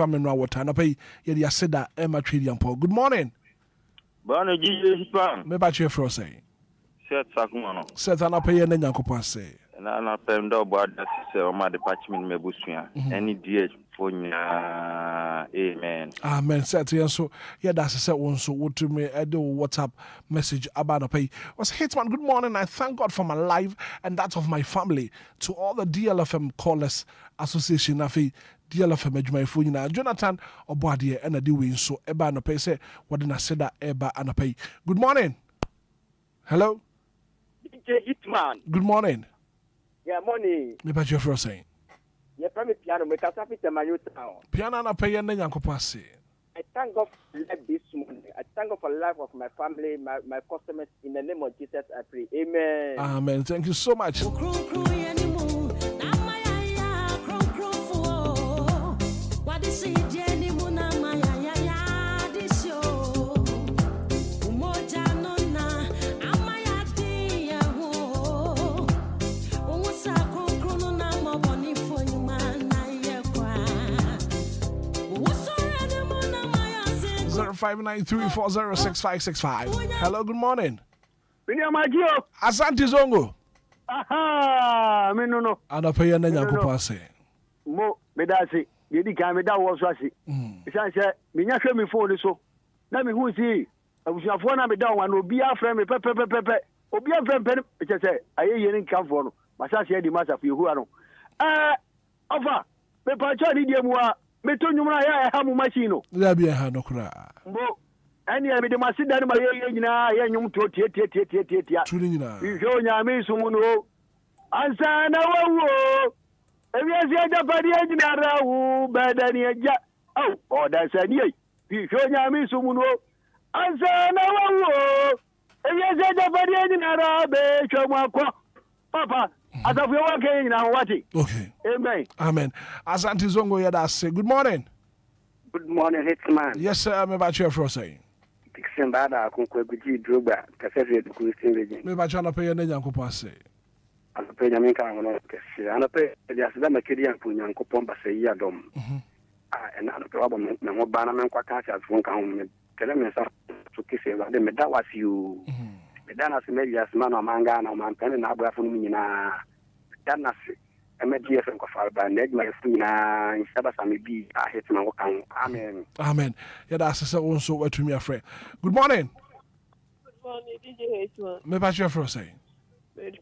mineral water. And I pay Yedi Aseda Emma Tridian. Good morning. Bana Gigi Hitman. Me batch your frost say. Set Sakumano. Set an apay and then Yanko say. And I'm paying the board that is my department Mebusia. Any DH for amen. Amen. Set you so. Yeah, that's a set one. So, what to me? I do WhatsApp message about a pay. Was Hitman. Good morning. I thank God for my life and that of my family. To all the DLFM callers association. Afi DLFM adwuma ifo nyina Jonathan Obia and a doing so eba no pay say what did I say that eba and pay. Good morning. Hello. DJ Hitman. Good morning. Yeah, morning. Me ba your first saying. Yeah, from piano me kasa fit my youth town. Piano na pay and Yankopon say. I thank God for life this morning. I thank God for the life of my family, my customers. In the name of Jesus, I pray. Amen. Amen. Thank you so much. Hello, good morning. Asante Zongo. Aha, me no. Anapay and Yankopon say. Mo, me da say. Yedi ka me da wo so ase. Isan say me nya hwe me phone so. Na me hu si abusuafo na me da wan obi afre me pepe. Obi afre me pe say aye ye ni kanfo no. Masa say di masa fi hu ano. Ofa, me pa cha di die mu a me to nwumra ya ha mu machine no. Ya bi ha no kura. Mo, ani e me de masida ma ye nyina ye nwum to tie. Tuni nyina. Yo nya me sumu no. Ansa na wo. Ebi esi ajapadi nyina rawu badani aja. Oh, that's a nie. Yo nya me sumu no. Ansa na wo. Ebi esi ajapadi nyina rabe chomwa Papa, atafu yo wake nyina wati. Okay. Amen. Amen. Asante Zongo ya da say. Good morning. Good morning, Hitman. Yes, sir. I'm about you for saying. Dixon Bada, Conqueguji, Droba, Cassette, Christian Region. Me about you pay and then Yanko say. I pay America, and I pay the Asama Kirian Punyan Copomba say Yadom. And I problem, no banana quackas won't come. Tell me to kiss him. That was you. Medana Semelia, man or mangana, man, pen and abra from Mina. Dana, I met DLFM Kofalba, Ned, my Fina, in Sabasami B. I hate my work. Amen. Amen. Yeah, that's also what to me, afraid. Good morning. Good morning, DJ Hitman. Me about you for saying.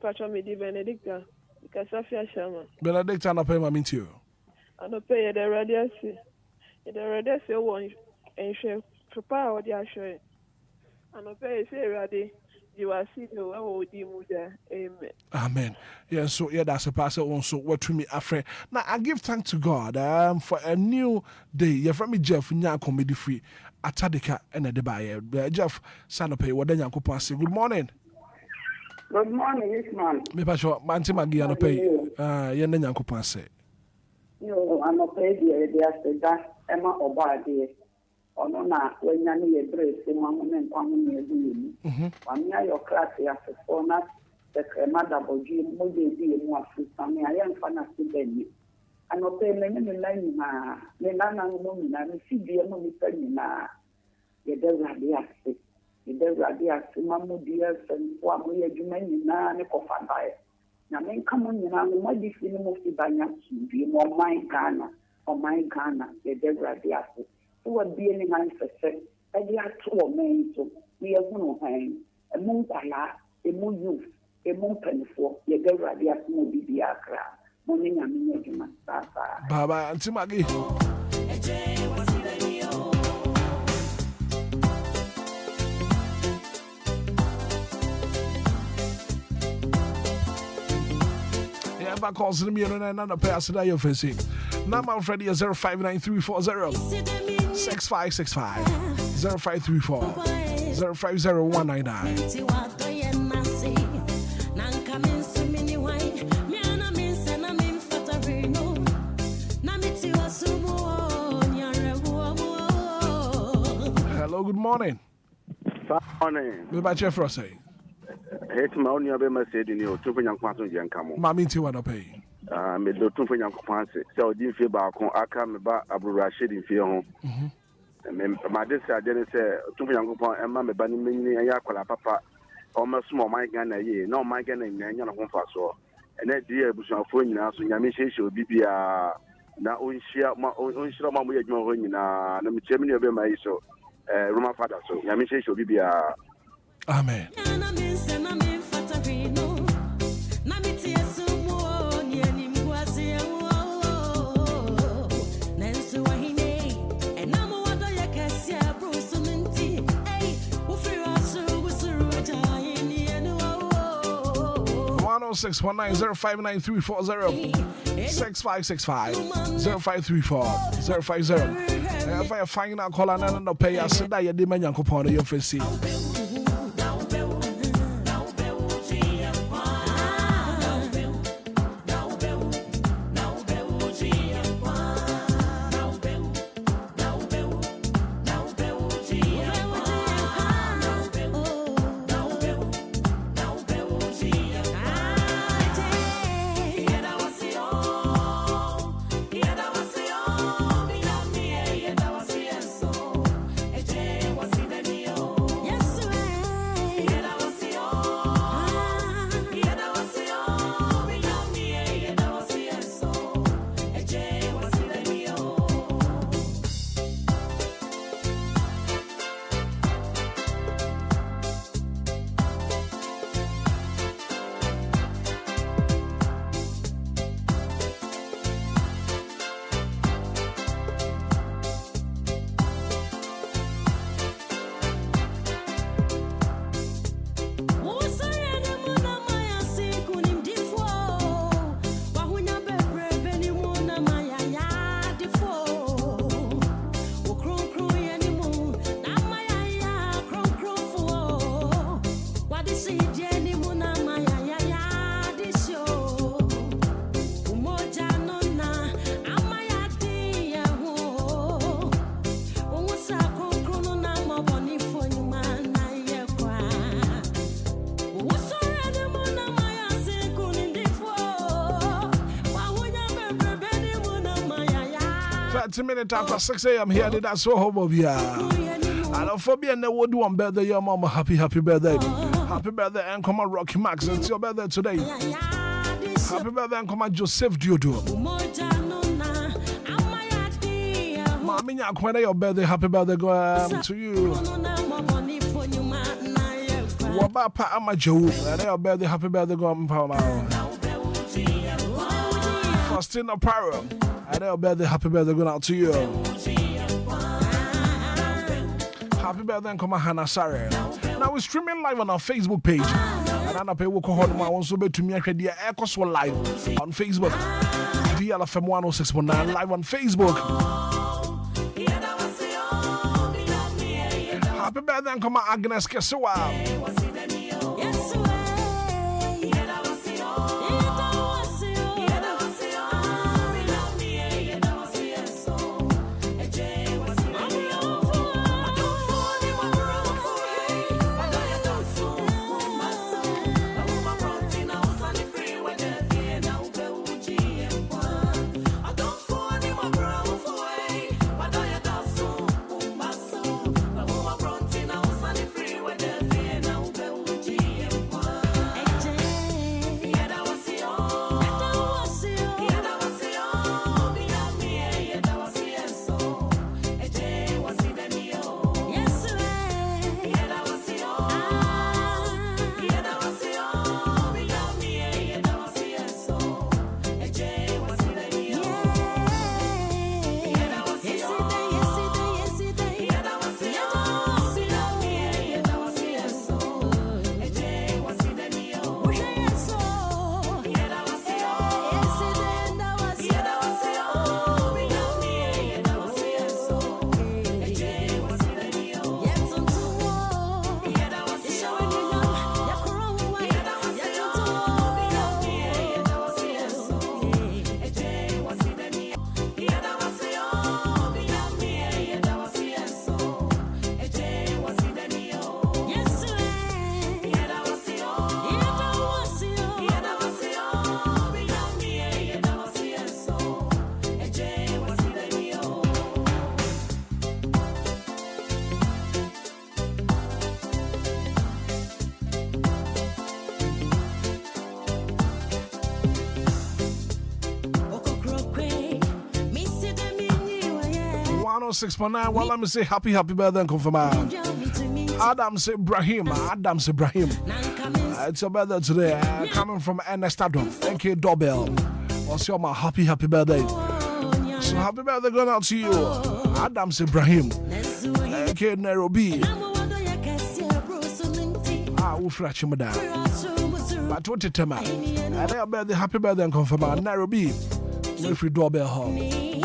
Patron me di Benedicta. Because Safia Sherman. Benedicta na pay my mint you. I don't pay the radiasi. The radiasi one and share prepare or the assure. I don't pay say ready. You are seeing the Amen. Amen. Yeah, so yeah, that's a pastor also what to me afraid. Now I give thanks to God for a new day. Yeah, from me Jeff Nya comedy free Atadika and the buyer. Jeff Sanope, what then Yanko pass. Good morning. Good morning, Hitman. Me pasho manti magi ano pay. Yeah, then Yanko pass. Yo, I'm a pay the Emma Obia. Ono na wenya ni ye brace mo mo nkwamu ni edu wamia yo class ya so na the mother boji mo de di mu afusa me aye mfa na se bani ano pe me ni line ma me na na mo mi na mi fidie mo mi pa ni na ye de radiase ma mo diesen kwa mo ye djuma ni na ne ko fa bae na me nka mo ni na mo di fi ni mo fi banya ki mo mai Ghana ye de radiase what being in my sister, I got 2 men, so we are one hang, a moon pala, a moon youth, a moon pennyful, you go right there, no BBR, morning, I mean, you must start. Baba, and Timagi. Yeah, back calls to me and another pass that you're facing. Now I'm Freddy 059340 6565 0534 Hello, good morning. Good morning. What about your Frosty? It's my only other message in your 2 young quantum young come. Mammy, to what I pay. me do tun fo Nyankopɔn ase sɛ odi mfie baako aka me ba abrura hye di mfie ho ma de sɛ ade ne sɛ tun fo Nyankopɔn ɛma me ba ne menyini ɛyɛ akwala papa ɔma suma ɔman Ghana ye na ɔman Ghana nyina nya no ho fa so ɛnɛ di abusuafo nyina so nyame hyehyɛ obi bia na onhyira ma mo yɛ adwuma ho nyina na me kyerɛ me ne obi ma yi so Roma father so nyame hyehyɛ obi bia. Amen. Oh, 619-059-340 6565 0534 050. If I find out call and no pay, I said that you demand your coupon your face. Minute after 6 a.m. here, Anidaso Wɔhɔ Obia. And for being the wood one birthday, your mama, happy birthday. Happy birthday, and come on, Rocky Max. It's your birthday today. Happy birthday, and come on, Joseph Diodo. Mami, your birthday, happy birthday, go to you. Wabapa Amajo, and your birthday, happy birthday, go on, Faustina Apparel. I know birthday, happy birthday going out to you. Happy birthday and come on Hannah Sarah. Now we're streaming live on our Facebook page. And I'm pay work on my own so to me the Echoes live on Facebook. DLFM 106.9 live on Facebook. Happy birthday and come on Agnes Kesewa. 106.9. Well, let me say happy birthday and confirm. Adams Ibrahim. It's your birthday today. Coming from Ernestado. Thank you, Doorbell. What's your happy birthday? So happy birthday going out to you, Adams Ibrahim. Thank you, Nairobi. We'll flash him down. But what you tell me? And I birthday, happy birthday and confirm. Nairobi. Free Doorbell home.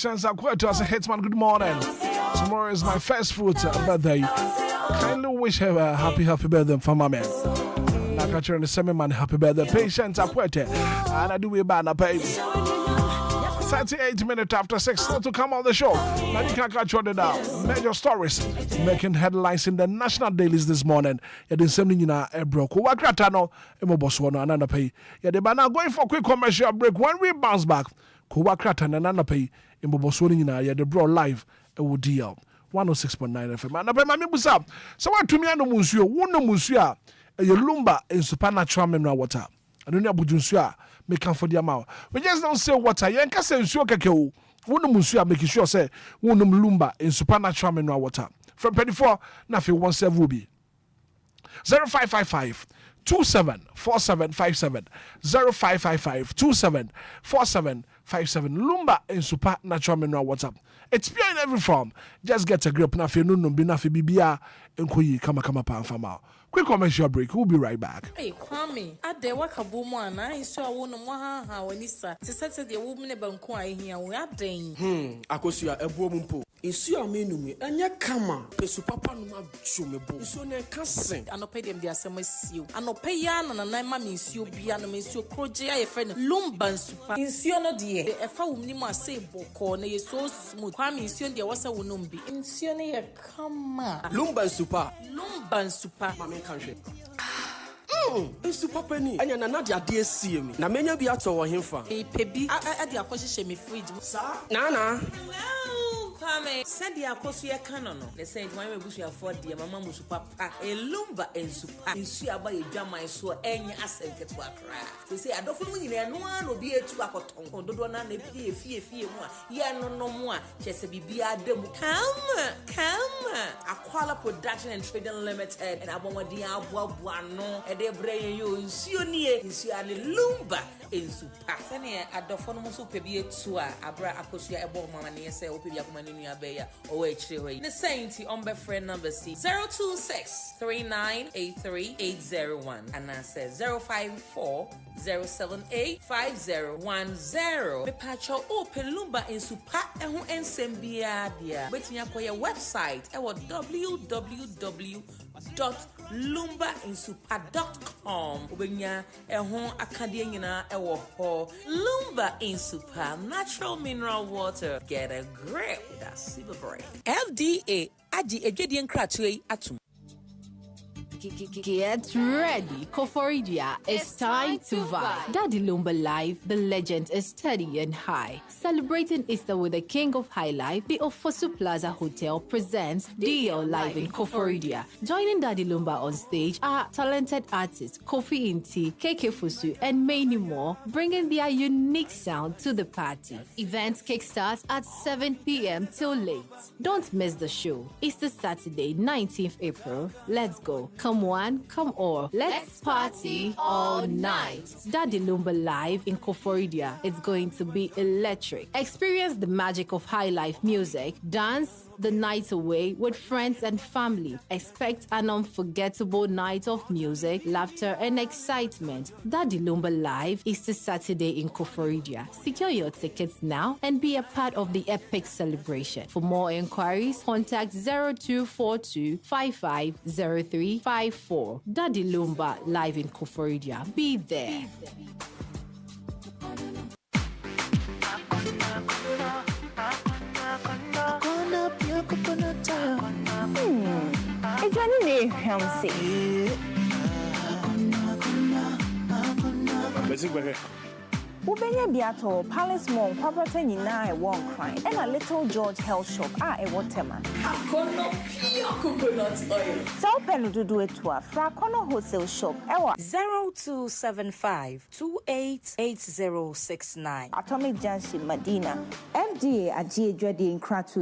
Patience Akweto as a Hitman, good morning. Tomorrow is my first fruit birthday. Kindly wish her a happy birthday for my man. catch her in the semi-man happy birthday. Patience appointed. And I do it by the page. 38 minutes after 6 still to come on the show. Now you can catch on it now. Major stories making headlines in the national dailies this morning. Yeah, the same thing in a broke. Wakratano, Emoboswano, and pay. Yeah, they are now going for a quick commercial break. When we bounce back, Kuwakratan and Anapay, Emoboswano, yeah, the bro live, a DL 106.9 FM. And I pay my busa. So what to me, no Monsieur, one no Monsieur, a Lumba in supernatural mineral water. I don't know about Junsia. Make for the amount. We just don't say water. You can't say so. One Monsieur making sure say one Lumba in supernatural mineral water. From 24, nothing 17 will be 0555 274757 0555 274757 Lumba in supernatural mineral water. It's pure in every form. Just get a grip. Nafi no be nafi bibia enkoyi kama pan fama. Quick commercial break. We'll be right back. Hey, Kwame, at the Wakaboom one, I saw one Maha, when it's to set the woman about Kwai here. We are dang. Akosia, a woman po. Is your menu, and ya kama, a supapa no shumebo. So ne can sing. I no pay them their summer seal. I no pay yan and I miss you, Biano, Miss you, Croja, a friend, Lumba super. Is your no dear. If I will nima say boko, ne so smooth. Kwame is your was a wunumbi. In Sione, kama. Lumba super. Lumba super. Country. Super penny. And you're not your dear see me. Now, many be out of him for a pebi. I the acquisition me fridge. Sir, Nana. Kwame, said the Akosia canon. They said, why we wish you afford the mamma was papa, a Lumba and super. You see about a jam I saw any asset get to a cry. They say, I don't know no one will be a two accoton. Don't want to pay a fee more. Yeah, no more. Just a BBR demo. Come. Aquala Production and Trading Limited. And I want the Abuano. And they bring you in Sioni. You see, a Lumba in super. Senia, I don't follow so be a tour. Abra Akosia, a bomb, and say, Opia. The Saint on my friend number C 026 3983 and I said 054 078 5010. Me patcho open Lumba in super and who ensembia dia. Waiting for your website www.lumbainsuper.com. Ubenya ehon akadenya ewo ho. Lumba in super natural mineral water. Get a grip with that super brain. FDA adi ejedi nkratwe atum. Get ready, Koforidia. It's time to vibe. Daddy Lumba Live, the legend is steady and high. Celebrating Easter with the king of highlife, the Ofosu Plaza Hotel presents DL Live in Koforidia. Joining Daddy Lumba on stage are talented artists Kofi Inti, KK Fusu, and many more, bringing their unique sound to the party. Event kickstarts at 7 p.m. till late. Don't miss the show. Easter Saturday, 19th April. Let's go. Come one, come all. Let's party all night. Daddy Lumba Live in Koforidia. It's going to be electric. Experience the magic of high life music, dance the night away with friends and family. Expect an unforgettable night of music, laughter, and excitement. Daddy Lumba Live is this Saturday in Koforidia. Secure your tickets now and be a part of the epic celebration. For more enquiries, contact 0242 550354. Daddy Lumba Live in Koforidia. Be there. Johnny Hamsi. Ubenya Biato, Palace Mall, Property Nina, one crime, and a Little George Health Shop, a waterman. Coconut oil. So pen to do it to a Fracono Wholesale Shop, 0275 288069. Atomic Junction, Medina, FDA, a G. Dreading Kratu.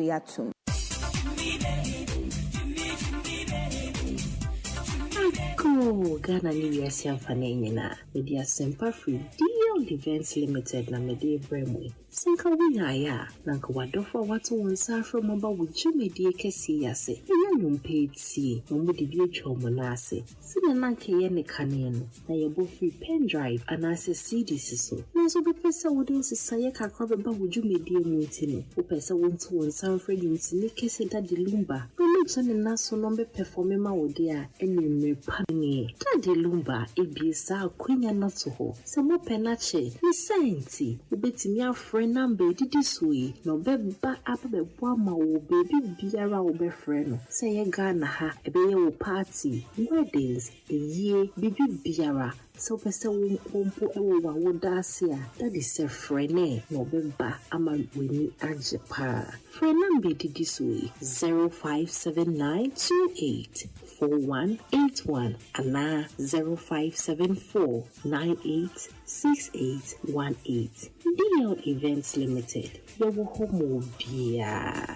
Cool, Ghana New Year's Fanina, Media Semper Free, DL Events Limited, na Media Bremwe. Sinka Winaya, Nanka Wadofa Watu Wansa from Mamba with Jimmy D. Kessi Yase, and young paid sea, no would be a chomonase. Sina Nanka Yene Canyon, na your both free pen drive, and I say CD so. Naso be Pesa wouldn't say Sayaka Crabba with Jimmy D. Mutino, who Pesa went to one San Fred in Sinikes that the Lumba. Jane Naso number performing my dear and me panny. Daddy Lumba, Ebisa, Queen and not so ho. Some more penache, Miss Sainty, who bet me a friend and baby this way. No baby back up a wama or baby beer or be friend. Say a Ghana ha, a baby party, weddings, a year, baby beera. So pese wompo ewo wa wodasia that is a friend no bemba ama weni ajepa friend be this way 0579284181 ana 0574986818 DL Events Limited yowo homo bia.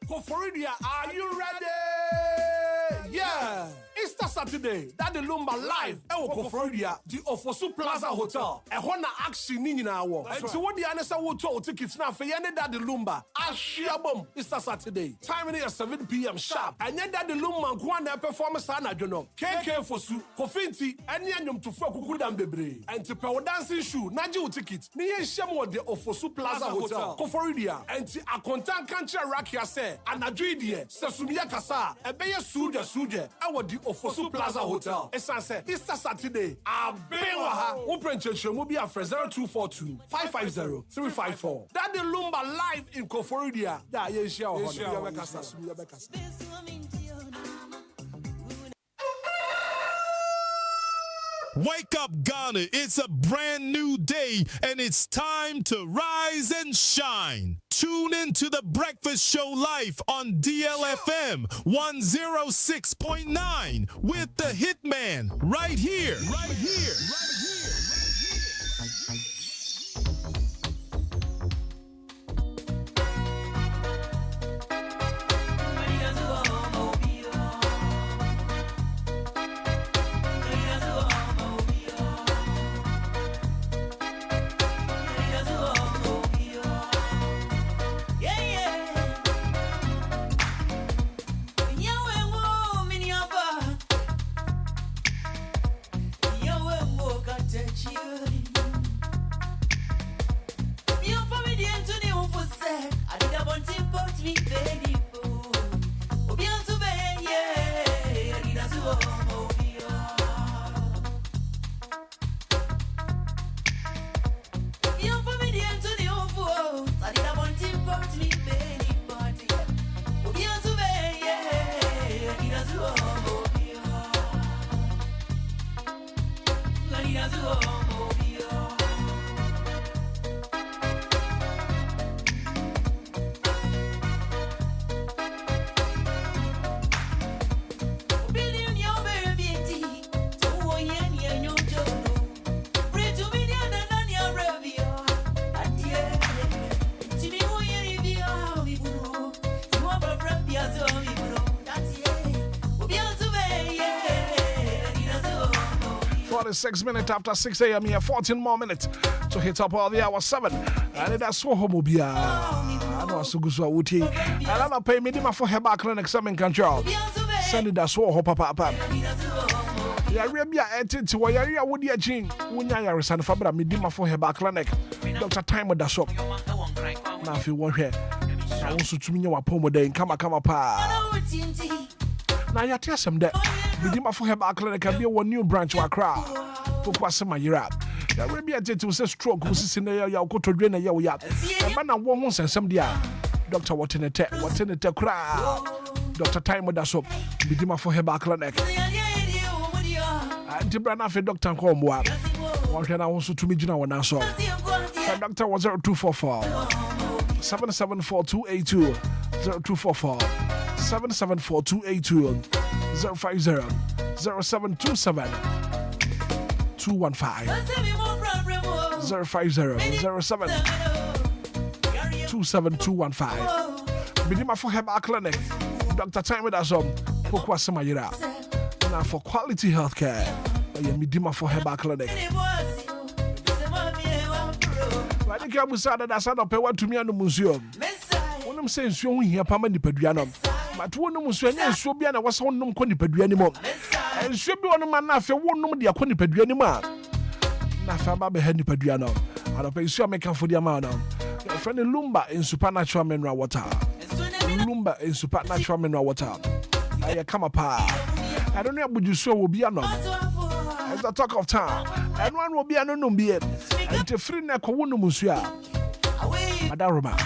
Koforidia, are you ready? Yeah! Easter Saturday, that the Lumba live. Ewo Koforidia, the Ofosu Plaza Hotel. Ehona action ni na wo. So what the answer wo to tickets na for yende that the Lumba. Ashiabom Easter Saturday. Time is 7 p.m. sharp. And yet that the Lumba kwana performance ana jono. KK Fosu, Kofinti, and yanyum to fuck kudam bebre. And to pay dancing shoe, naji tickets. Ni yen shemo the Ofosu Plaza Hotel. Koforidia. And to a content country rakia se. Anadridie, Sesumia Kasa, Ebeye Suje, our the Ofosu Plaza Hotel. Esanse, Easter Saturday, Abewaha, Uprenche will be a 0242 550 354. That the Lumba live in Koforidia. That is your Wake up, Ghana. It's a brand new day, and it's time to rise and shine. Tune in to the Breakfast Show live on DLFM 106.9 with the Hitman right here. Right here. is 6 minutes after 6 a.m. here, 14 more minutes to hit up all the hour 7. Anidaso Wɔhɔ. I know Sugusu Awuti. And I'm not paying me for her back clinic, some control. Anidaso Wɔhɔ, papa. Ya Arabia eti to Wayaria Woody a gene. Wunya Yarison Fabra Midima for her back clinic. Dr. Time with the shop. Now, if you want here, I want to mean your pomo day and come pa. Now, you tell some that Midima for her back clinic can be one new branch or crowd. Pokwasema Yirap. Ya Arabia eti to say stroke who's in the ya go to drain a yaw yap. And man, I won't send some dear. Doctor, what in a crowd. Dr. Time with the shop. Midima for her back clinic. Tibrana for Doctor Comwa. One can also to me, Jina when I saw. The doctor was 0244 774 282 0244 774 282 050 0727 215 050 07 27215. Midima for Heba Clinic. Dr. Time with us on Pokwasema Yira. Now for quality healthcare. Midima for Heba Clinic. I think I was sad that I said up a to me on the museum. One of them says you here permanent peduanum. But one of them should be and was on no conny peduanimo. And should be on a man after one number the conny peduanima. Nafaba behead peduanum. And I pay you make for the amount. Your friend Lumba in supernatural mineral water. Lumba in supernatural mineral water. I come up. I don't know what you saw will be a no. It's the talk of town. And one will be a no be it. And the free neck of one musia. Adaruma.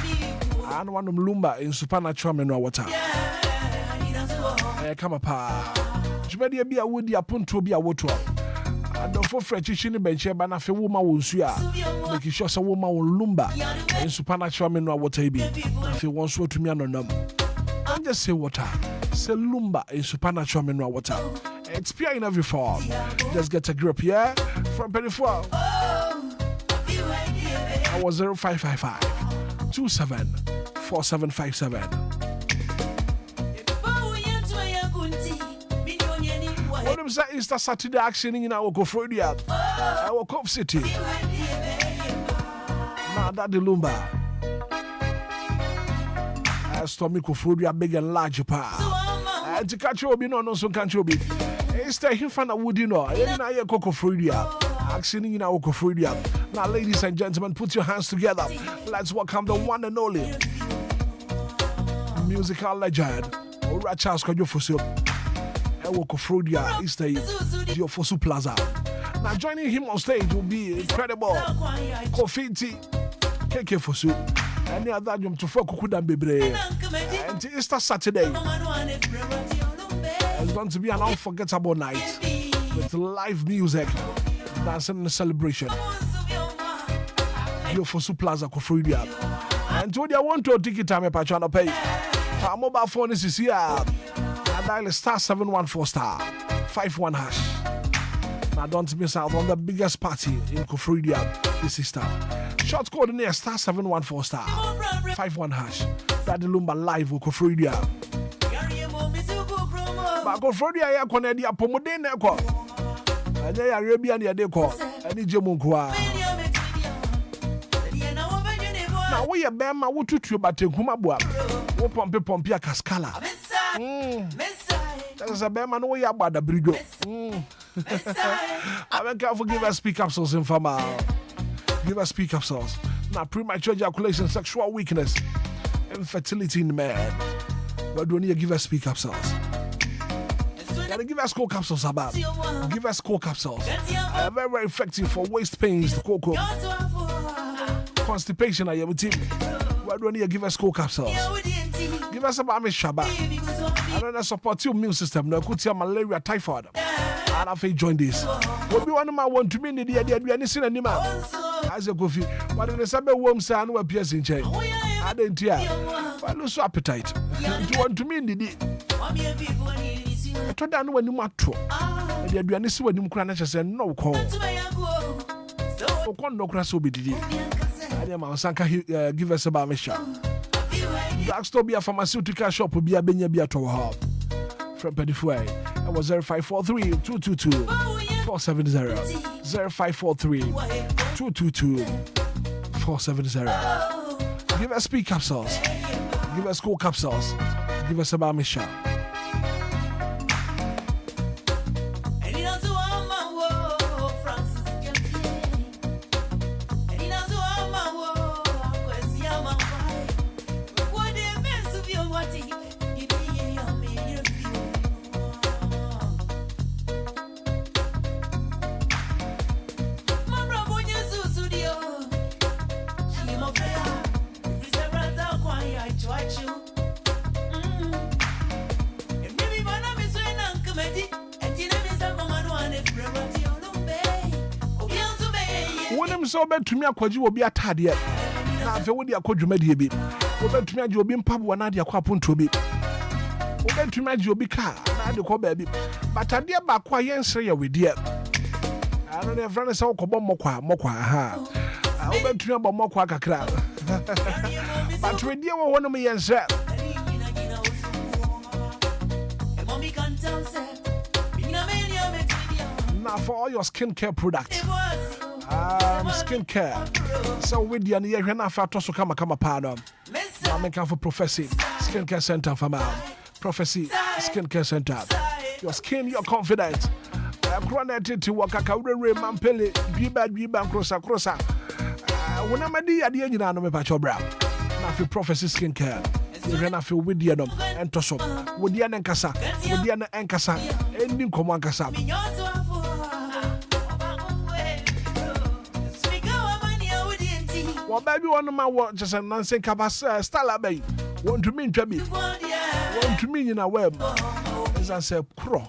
And one of Lumba in supernatural mineral water. I come up. Jumedi be a woody upon to be a water. I don't for French in bench, but I feel woman will swear. Make sure a woman will Lumba in supernatural mineral water. If you want to me on them. Don't just say water. Say Lumba in supernatural mineral water. It's pure in every form. Just get a grip, yeah? From Penny 4. I was 0555 274757. What am I saying? Easter Saturday action in our Cofrodia, our Cove City. Now that the Lumba. Stormy Cofrodia big and large power. And to catch you, no, so can't you be? It's the Hifana would you know? And I a Coco Frudia. Action in our Cofrodia. Now, ladies and gentlemen, put your hands together. Let's welcome the one and only musical legend, Rachas Kojofosu. Cofrodia is the Diofosu Plaza. Now, joining him on stage will be incredible Kofiti KK Fosu. Any other jump to Fokudan Bebre. And Easter Saturday. It's going to be an unforgettable night with live music, dancing and celebration. Diofosu Plaza Cofrodia. And told you I want to ticket time if I try to pay. Our mobile phone is here. Dial star 714*51#. Now don't miss out on the biggest party in Cofrodia this Easter. Short code in there star 714*51#. That the Lumba live with Cofrodia. But Cofrodia ya kone dia pomode ne ko. Anya ya Arabian ya de ko. Ani jemunkwa. Na wo ye bema wo tutu batenkuma boa. Wo pompe ya kaskala. That's a bear man who ya bad a brigo. I don't care for give us speak up sauce in Fama. Give us speak up sauce. Now, premature ejaculation, sexual weakness, infertility in the man. But don't you give us speak up sauce? Gotta give us cold capsules about. Give us cold capsules. Very, very effective for waist pains, the cocoa. Constipation, I have a team. Why don't you give us cold capsules? Give us about Miss Shaba. I don't support your immune system. No, could see malaria, typhoid. And I think join this. What be one of my one to me in the idea we are missing any man. As a coffee, what in the summer warm sun were piercing chain. I didn't hear. I lose appetite. You want to me in the day. I told you when you matter. And you are missing when you cry, said no call. No crash will be the day. I am on Sanka give us about Misha. Drugstore be a pharmaceutical shop will be a Benya Beato Hub. From Petitfouet, I was 0543 222 470. 0543 222 470. Give us speak capsules. Give us cool capsules. Give us about Misha. So bad to me, Aquaji will be a tad yet. Now, if you would be a quadrumedi a bit, over to me, you'll be in Pabua and Nadia Quapun to be. Over to me, you'll be car, and the call baby. But I dear back quiet and say, we dear. I don't have friends so called Mokwa, ha. I over to me about Mokwa crowd. But we dear one of me and say, now for all your skincare products. Skincare. So with the year when I felt also come pardon. I'm making for Prophecy Skincare Center for my Prophecy Skincare Center. Your skin, your confidence. I'm connected to work a career, Mampele, Biba, crosser. when I'm at the idea, you know, I'm a patch of brow. Now, for prophecy skincare, you're gonna feel with the adam and toss up with the ankasa, with the ankasa, and new command kasa. Well, baby, one of my watches and Nancy Cabas style, baby. Want to mean to me, want to mean in a web. As I said, crow,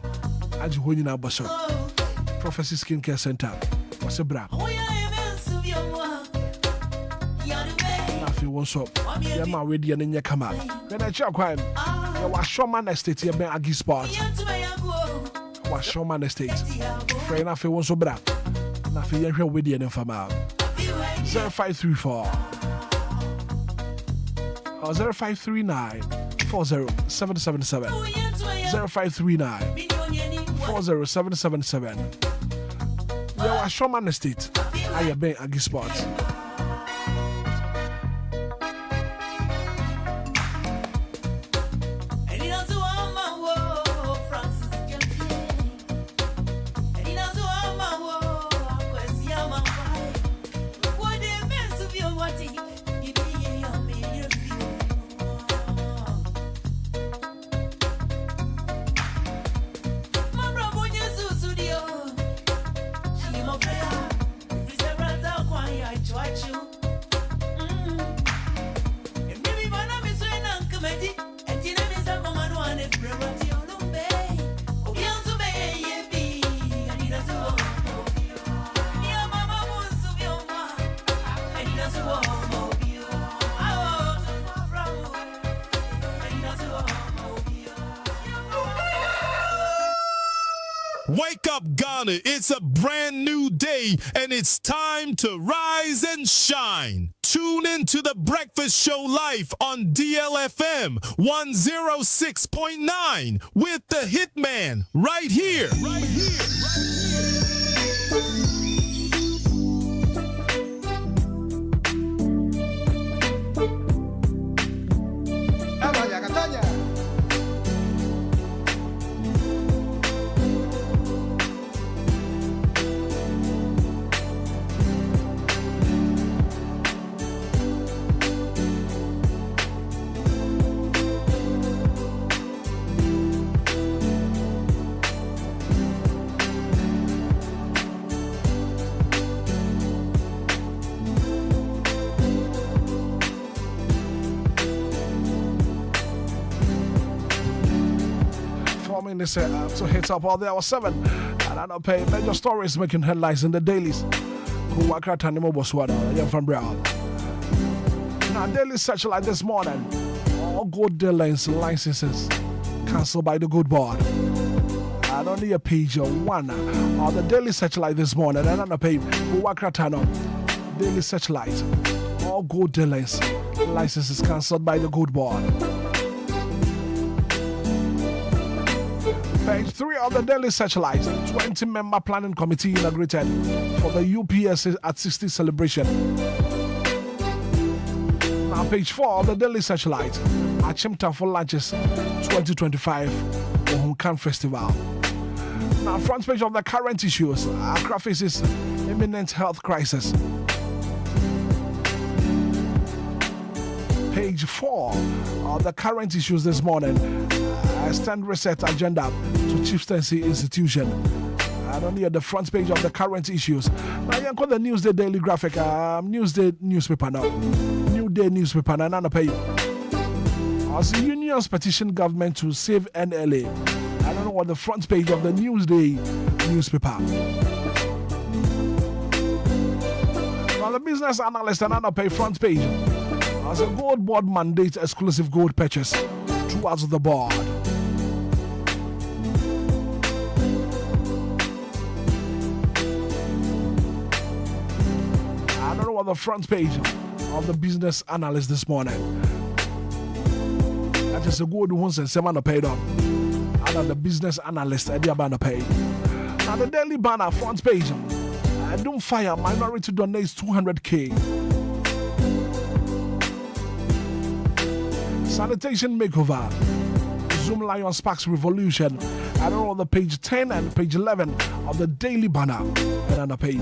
as you win in our bosom. Prophecy Skincare Center. What's a bra? If you want so, you're my ready and in your command. When I check crime, you are Showman Estate, you're being Aggie Sport. Was Showman Estate. Friend, if you want so bra, nothing you're with you in for 0534 or 0539 40777 0539 40777. You are Showman Estate. I have been Aggie Sports. Wake up, Ghana. It's a brand new day, and it's time to rise and shine. Tune in to the Breakfast Show live on DLFM 106.9 with the Hitman right here. Minutes to hit up all the hour 7, and I don't pay major stories making headlines in the dailies. Who work at Animo Boswada, I'm from Brown. Now, daily search like this morning, all gold dealers licenses cancelled by the good board. I don't need a page or one on the daily search like this morning, and I don't pay who work at daily search light. All gold dealers licenses cancelled by the good board. Page 3 of the Daily Searchlight, 20-member planning committee inaugurated for the UPS at 60 celebration. Now, page 4 of the Daily Searchlight, Achimta for Lunches 2025 Ohunkan Festival. Now, front page of the current issues, Accra faces imminent health crisis. Page 4 of the current issues this morning, stand reset agenda to Chieftaincy Institution. And only at the front page of the current issues. Now you call the Newsday Daily Graphic, Newsday newspaper now. New Day newspaper now. None pay. As the unions petition government to save NLA. I don't know what the front page of the Newsday newspaper. Now the business analyst and another pay front page. As a gold board mandate exclusive gold purchase towards the board. I don't know what the front page of the business analyst this morning. That is a good one and seven paid on. And the business analyst at the banner pay. Now the daily banner front page. I don't fire minority donates 200K. Sanitation makeover. Zoom Lion Sparks Revolution. I don't know the page 10 and page 11 of the daily banner. And on the page.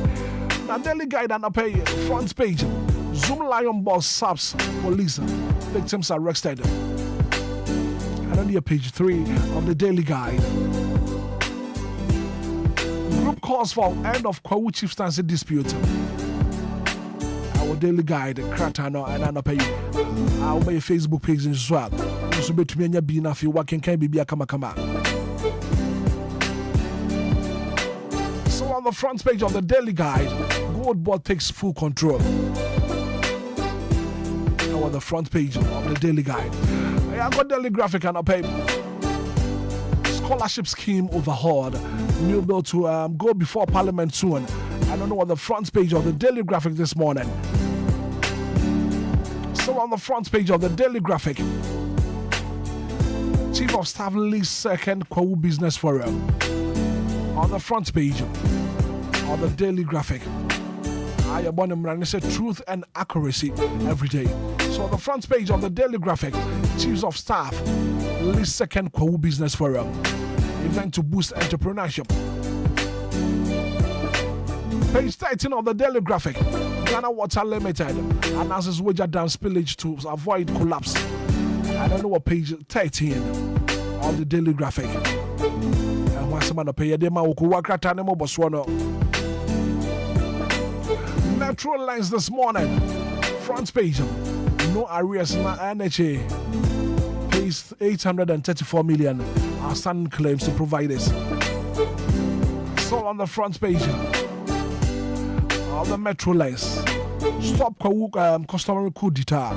Now, daily guide and the page front page. Zoom Lion Boss SAPS police. Victims arrested. And on here, page 3 of the Daily Guide. Group calls for end of Kwawu chieftaincy dispute. Our Daily Guide, Kratano, and Anapay. Our Facebook page as well. So between me and you, if you working, can be a kama. So on the front page of the Daily Guide, Gold Board takes full control. On the front page of the Daily Guide, I got Daily Graphic and a paper. Scholarship scheme overhauled. New bill to go before Parliament soon. I don't know what the front page of the Daily Graphic this morning. So on the front page of the Daily Graphic, Chief of Staff leads second Kwawu Business Forum. On the front page of the Daily Graphic, I am born said truth and accuracy every day. So on the front page of the Daily Graphic, Chiefs of Staff leads second Kwawu Business Forum. Event to boost entrepreneurship. Page 13 of the Daily Graphic, Ghana Water Limited announces wager dam spillage to avoid collapse. I don't know what page 13 of the Daily Graphic. And once a man pay them Metro Lines this morning, front page, no arrears na NHA pays 834 million outstanding claims to providers. So on the front page of the Metro Lines, stop customary coup d'etat,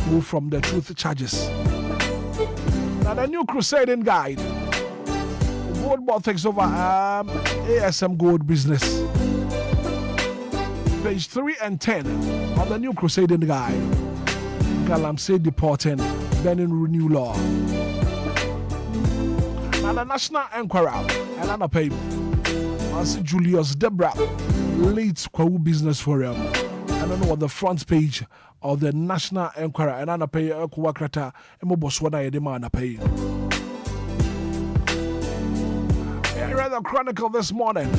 move from the truth charges. Now the new crusading guide, Gold Board takes over ASM Gold business. Page 3 and 10 of the new crusading guide. Galamsey deporting, banning renew law. And the National Enquiries and another paper. As Julius Debra leads Kwawu Business Forum. I don't know what the front page of the National Enquiries and another paper Kuwakrata Emoboswana Edema pay. I read the Chronicle this morning.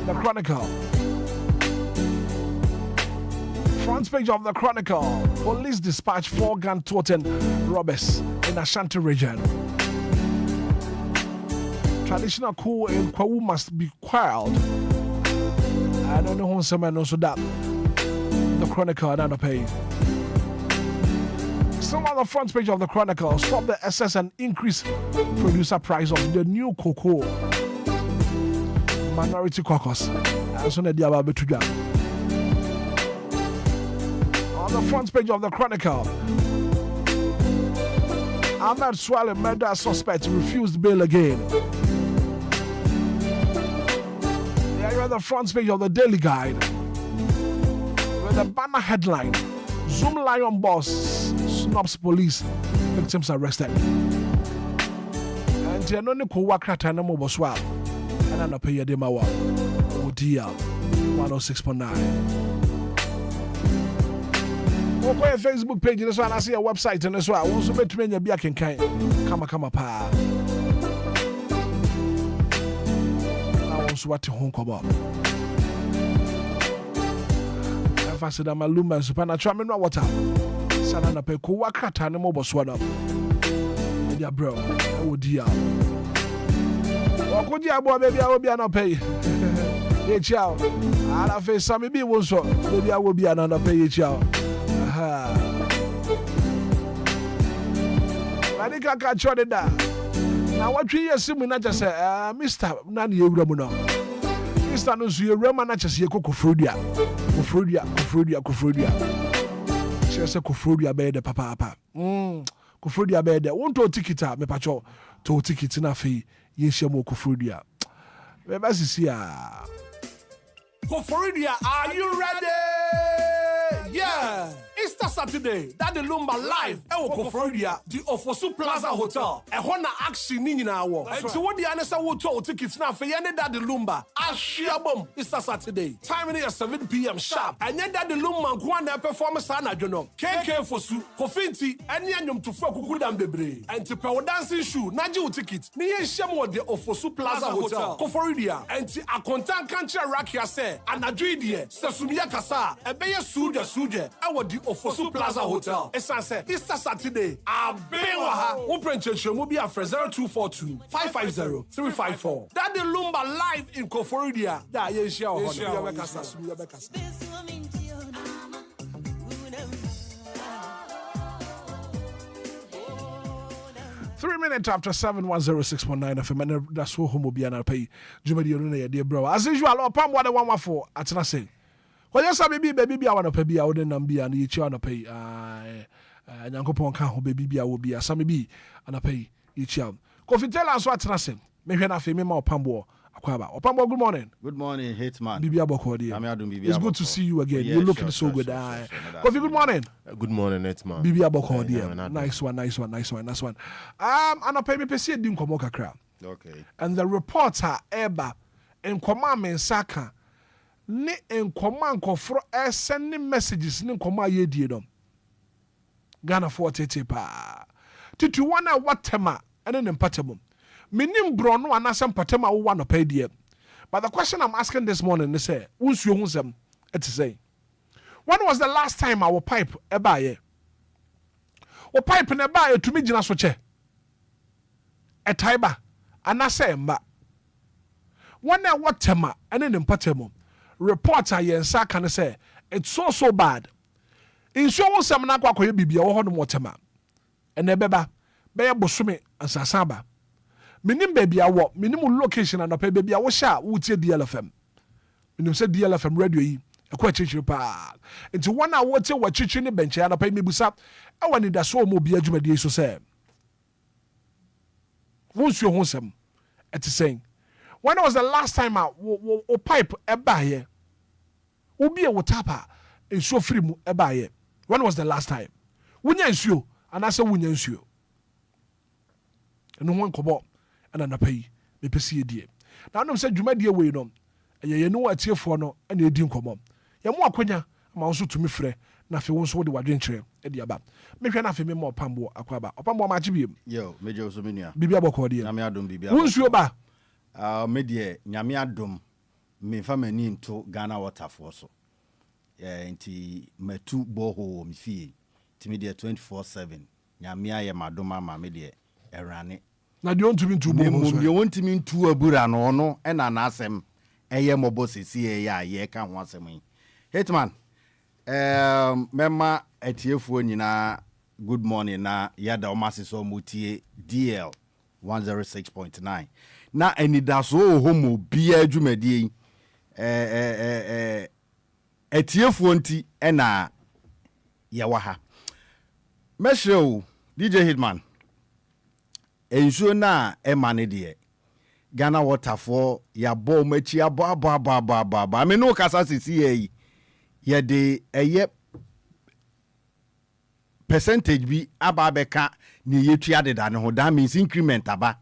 The Chronicle. Front page of the Chronicle, police dispatch 4 gun-toting robbers in Ashanti region. Traditional coup in Kwawu must be quelled. I don't know who someone knows that. The Chronicle, another page. Still on the front page of the Chronicle, stop the excess and increase producer price of the new cocoa. Minority caucus. As soon as they are to go. On the front page of the Chronicle, Ahmed Swale murder suspect refused bail again. Yeah, you're on the front page of the Daily Guide with a banner headline: Zoom Lion Boss snubs police, victims arrested. And you know the Kuwakrata no Moboswal, and I'm not paying them our Obia 106.9. Go to Facebook page, this one I see a website and this one. I want to bet me your back in kind. Come pa. I want to what to home come up. If I said I'm a Lumba and supernatural, I know what I'm. Sanana pe Kuwakrata and Moboswana. Yeah, bro. Oh dear. Oh, good dear boy, baby, I will be an pay. Hey, chow. I'll face some maybe one so. Maybe I will be another pay, chow. I think I can show it that. Now, what 3 years soon, not just say, Mr. Nani Ramuno. Mr. Nusu, Roman, not just Kufrudia. She said, Kufrudia bed, papa. Kufrudia bed, won't to ticket up, me pacho, to ticket in a fee, yes, mo Kufrudia. Maybe see ya. Kufrudia, are you ready? Yeah. It's Easter Saturday, that the Lumba live, Florida, the Ofosu Plaza Hotel, a Hona action in our. And so what the Anessa will told tickets now for Yane that the Lumba, Ashiabum, Easter Saturday, time is 7 p.m. sharp. And yet that the Lumba Kwana performance, I don't know. KK for Su, Kofinti, and Yanyum to Fokudam Bebre, and to Power Dancing Shoe, Naju tickets, near Shamo the Ofosu Plaza Hotel, Florida, and to a content country Rakia say, and Adridie, Sasumia Kasa, a Bayer Suja, our the Ofosu Plaza Hotel. Esanse, Easter Saturday, Abewa, Open Church, will be a 0242 550 354. That the Lumba live in Florida. Yeah, yes, Three minutes after 710.6.9 FM, and that's what Obia and I pay. Jumadi, dear bro. As usual, or Pam 114 at Nase. Well, yes, baby, I want to pay out and be an each on a pay. And Uncle Ponka, baby, I will be a Sammy B and a pay each out. Coffee tell us what's Nase. Maybe not a female Pambo. Opambo, good morning. Good morning, Hitman. Bibi Abokodi. It's good to see you again. You're looking so good. Coffee, good morning. Good morning, Hitman. Bibi Abokodi. Nice one. And I pay me pesi dim komo kakra. Okay. And the reports are eba in command mensaka ne in command kofro sending messages ne command ye dom. Ghana 40 pa. Titu wana watema and then empatemo. Minim brono anasem patema wo wa no pay die. But the question I'm asking this morning is say, unsuo hu sem it is say. When was the last time our pipe eba ye? O pipe na eba ye tumi gina so che. Etaiba anase mba. When na watema ene ne patemo. Reporter yensa kan say it's so bad. Insuo hu sem na kwa koye bibia wo ho no watema. Ene beba be ye bosome ansasaba. Minim baby awo, minim location and pay baby awo sha wutie DLFM. Minim say DLFM radio yi, ekwa chichiri pa. Nti one a wotie wa chichiri ne benche and pay me busa, e wa Anidaso Wɔhɔ Obia dwumadi so say. Wonsuo ho sem. It is saying, when was the last time o pipe eba here? Obi e wo tapa ensuo free mu eba here. When was the last time? Wunya nsuo, anase wunya nsuo. No one kobo and an pay me pesi die. Now no say dwumadi we no. Ye no atiefo no and edi nkomo. Ye mo akwanya ma nso tumi frɛ na fe wo nso de wadwen kyerɛ e di aba. Me hwɛ na fe me mo Opambo akwaba. Opambo ma agye biem. Yo, meje so menua. Bibi abɔkɔ die. Nyame adom bibi. Wonsuo ba. Me de nyame adom me fa mani into Ghana waterfall so. Nti matu boho me fie. Timi de 24/7. Nyame aye madoma ma me de erane. Na de ontumi ntu boho so. Ye ontumi ntu abura no no e na na asem eye mobo sesi ye ye ka ho asem yi. Hitman mema etiefuo nyina good morning na yada omasiso mutie DL 106.9 na Anidaso Wɔhɔ Obia dwumadi etiefuo nti na ye wa ha mesrew DJ Hitman ensuo na emane de Ghana waterfall ya bo machi aba me no kasa sisi yi ye de eye percentage bi aba beka ni yetua de da ne ho that means increment aba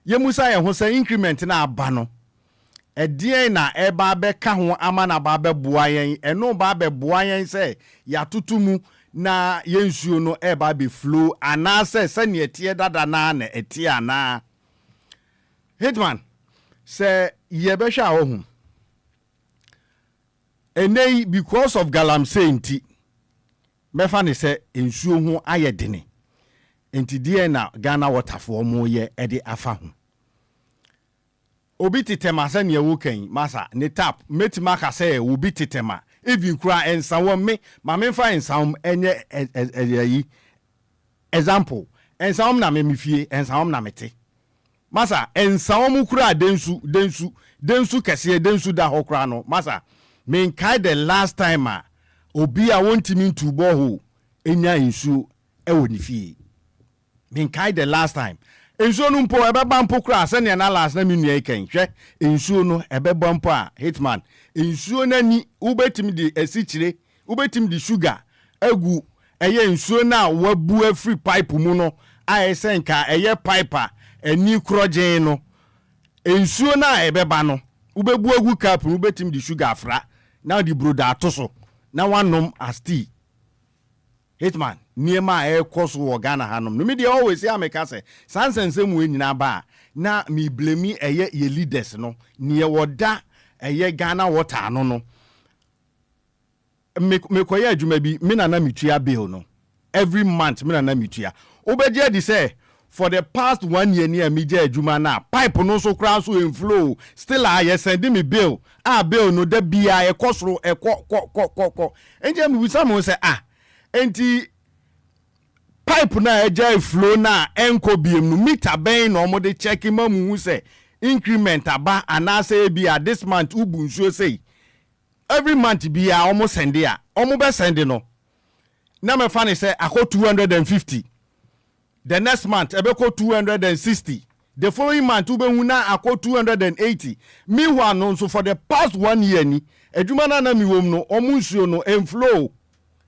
ye musa ye ho say increment na aba no edie na eba beka ho ama na ba beboa yen eno ba beboa yen say ya tutumu na yensuo no eba be flow ana se ne etie dada na na etie ana Hitman say ye be hwa wo hu enei because of galamsey nti mefa ne se ensuo ho ayedene enti die na Ghana waterfall mo ye ede afa ho obi titema se ne wo kan masa ne tap metima ka se obi titema even kura ensawo me ma me fa ensawom enye yi example ensawom na me fie ensawom na mete masa ensawom kura densu kese densu da ho kura no masa me kai the last time obi a wonti me to boho enya insu e woni fie me kai the last time ensuo no mpo ebeba mpo kra se ne na last na menua ikan hwe ensuo no ebeba mpo a Hitman ensuo nani ubetim di esichire ubetim di sugar agu eye ensuo na wabu afri pipe mu no ayese nka eye pipe a ani krogen no ensuo na ebeba no ubebu agu cap no ubetim di sugar afra na di broda atoso na wanom as tea Hitman niema ekoso wo Ghana hanom no me dey always say ameka say sansense mu enyina ba na me blame eye ye leaders no ne woda eye Ghana water no me koye adwuma bi me na metua bill no every month me na metua obeje di say for the past 1 year near me je adwuma na pipe no so kran so inflow still I send me bill bill no da bia e kosoro e ko enje me wisam mo say enti pipe na eja flow na enko biem no meter ben no mo de check mamu say increment aba anase bia this month ubu nsuo say every month bia almost send ya omo be send no na me fa ne say akọ 250 the next month ebeko 260 the following month ube na akọ 280 meanwhile no so for the past 1 year ni adwuma na mi wom no omo nsuo no enflow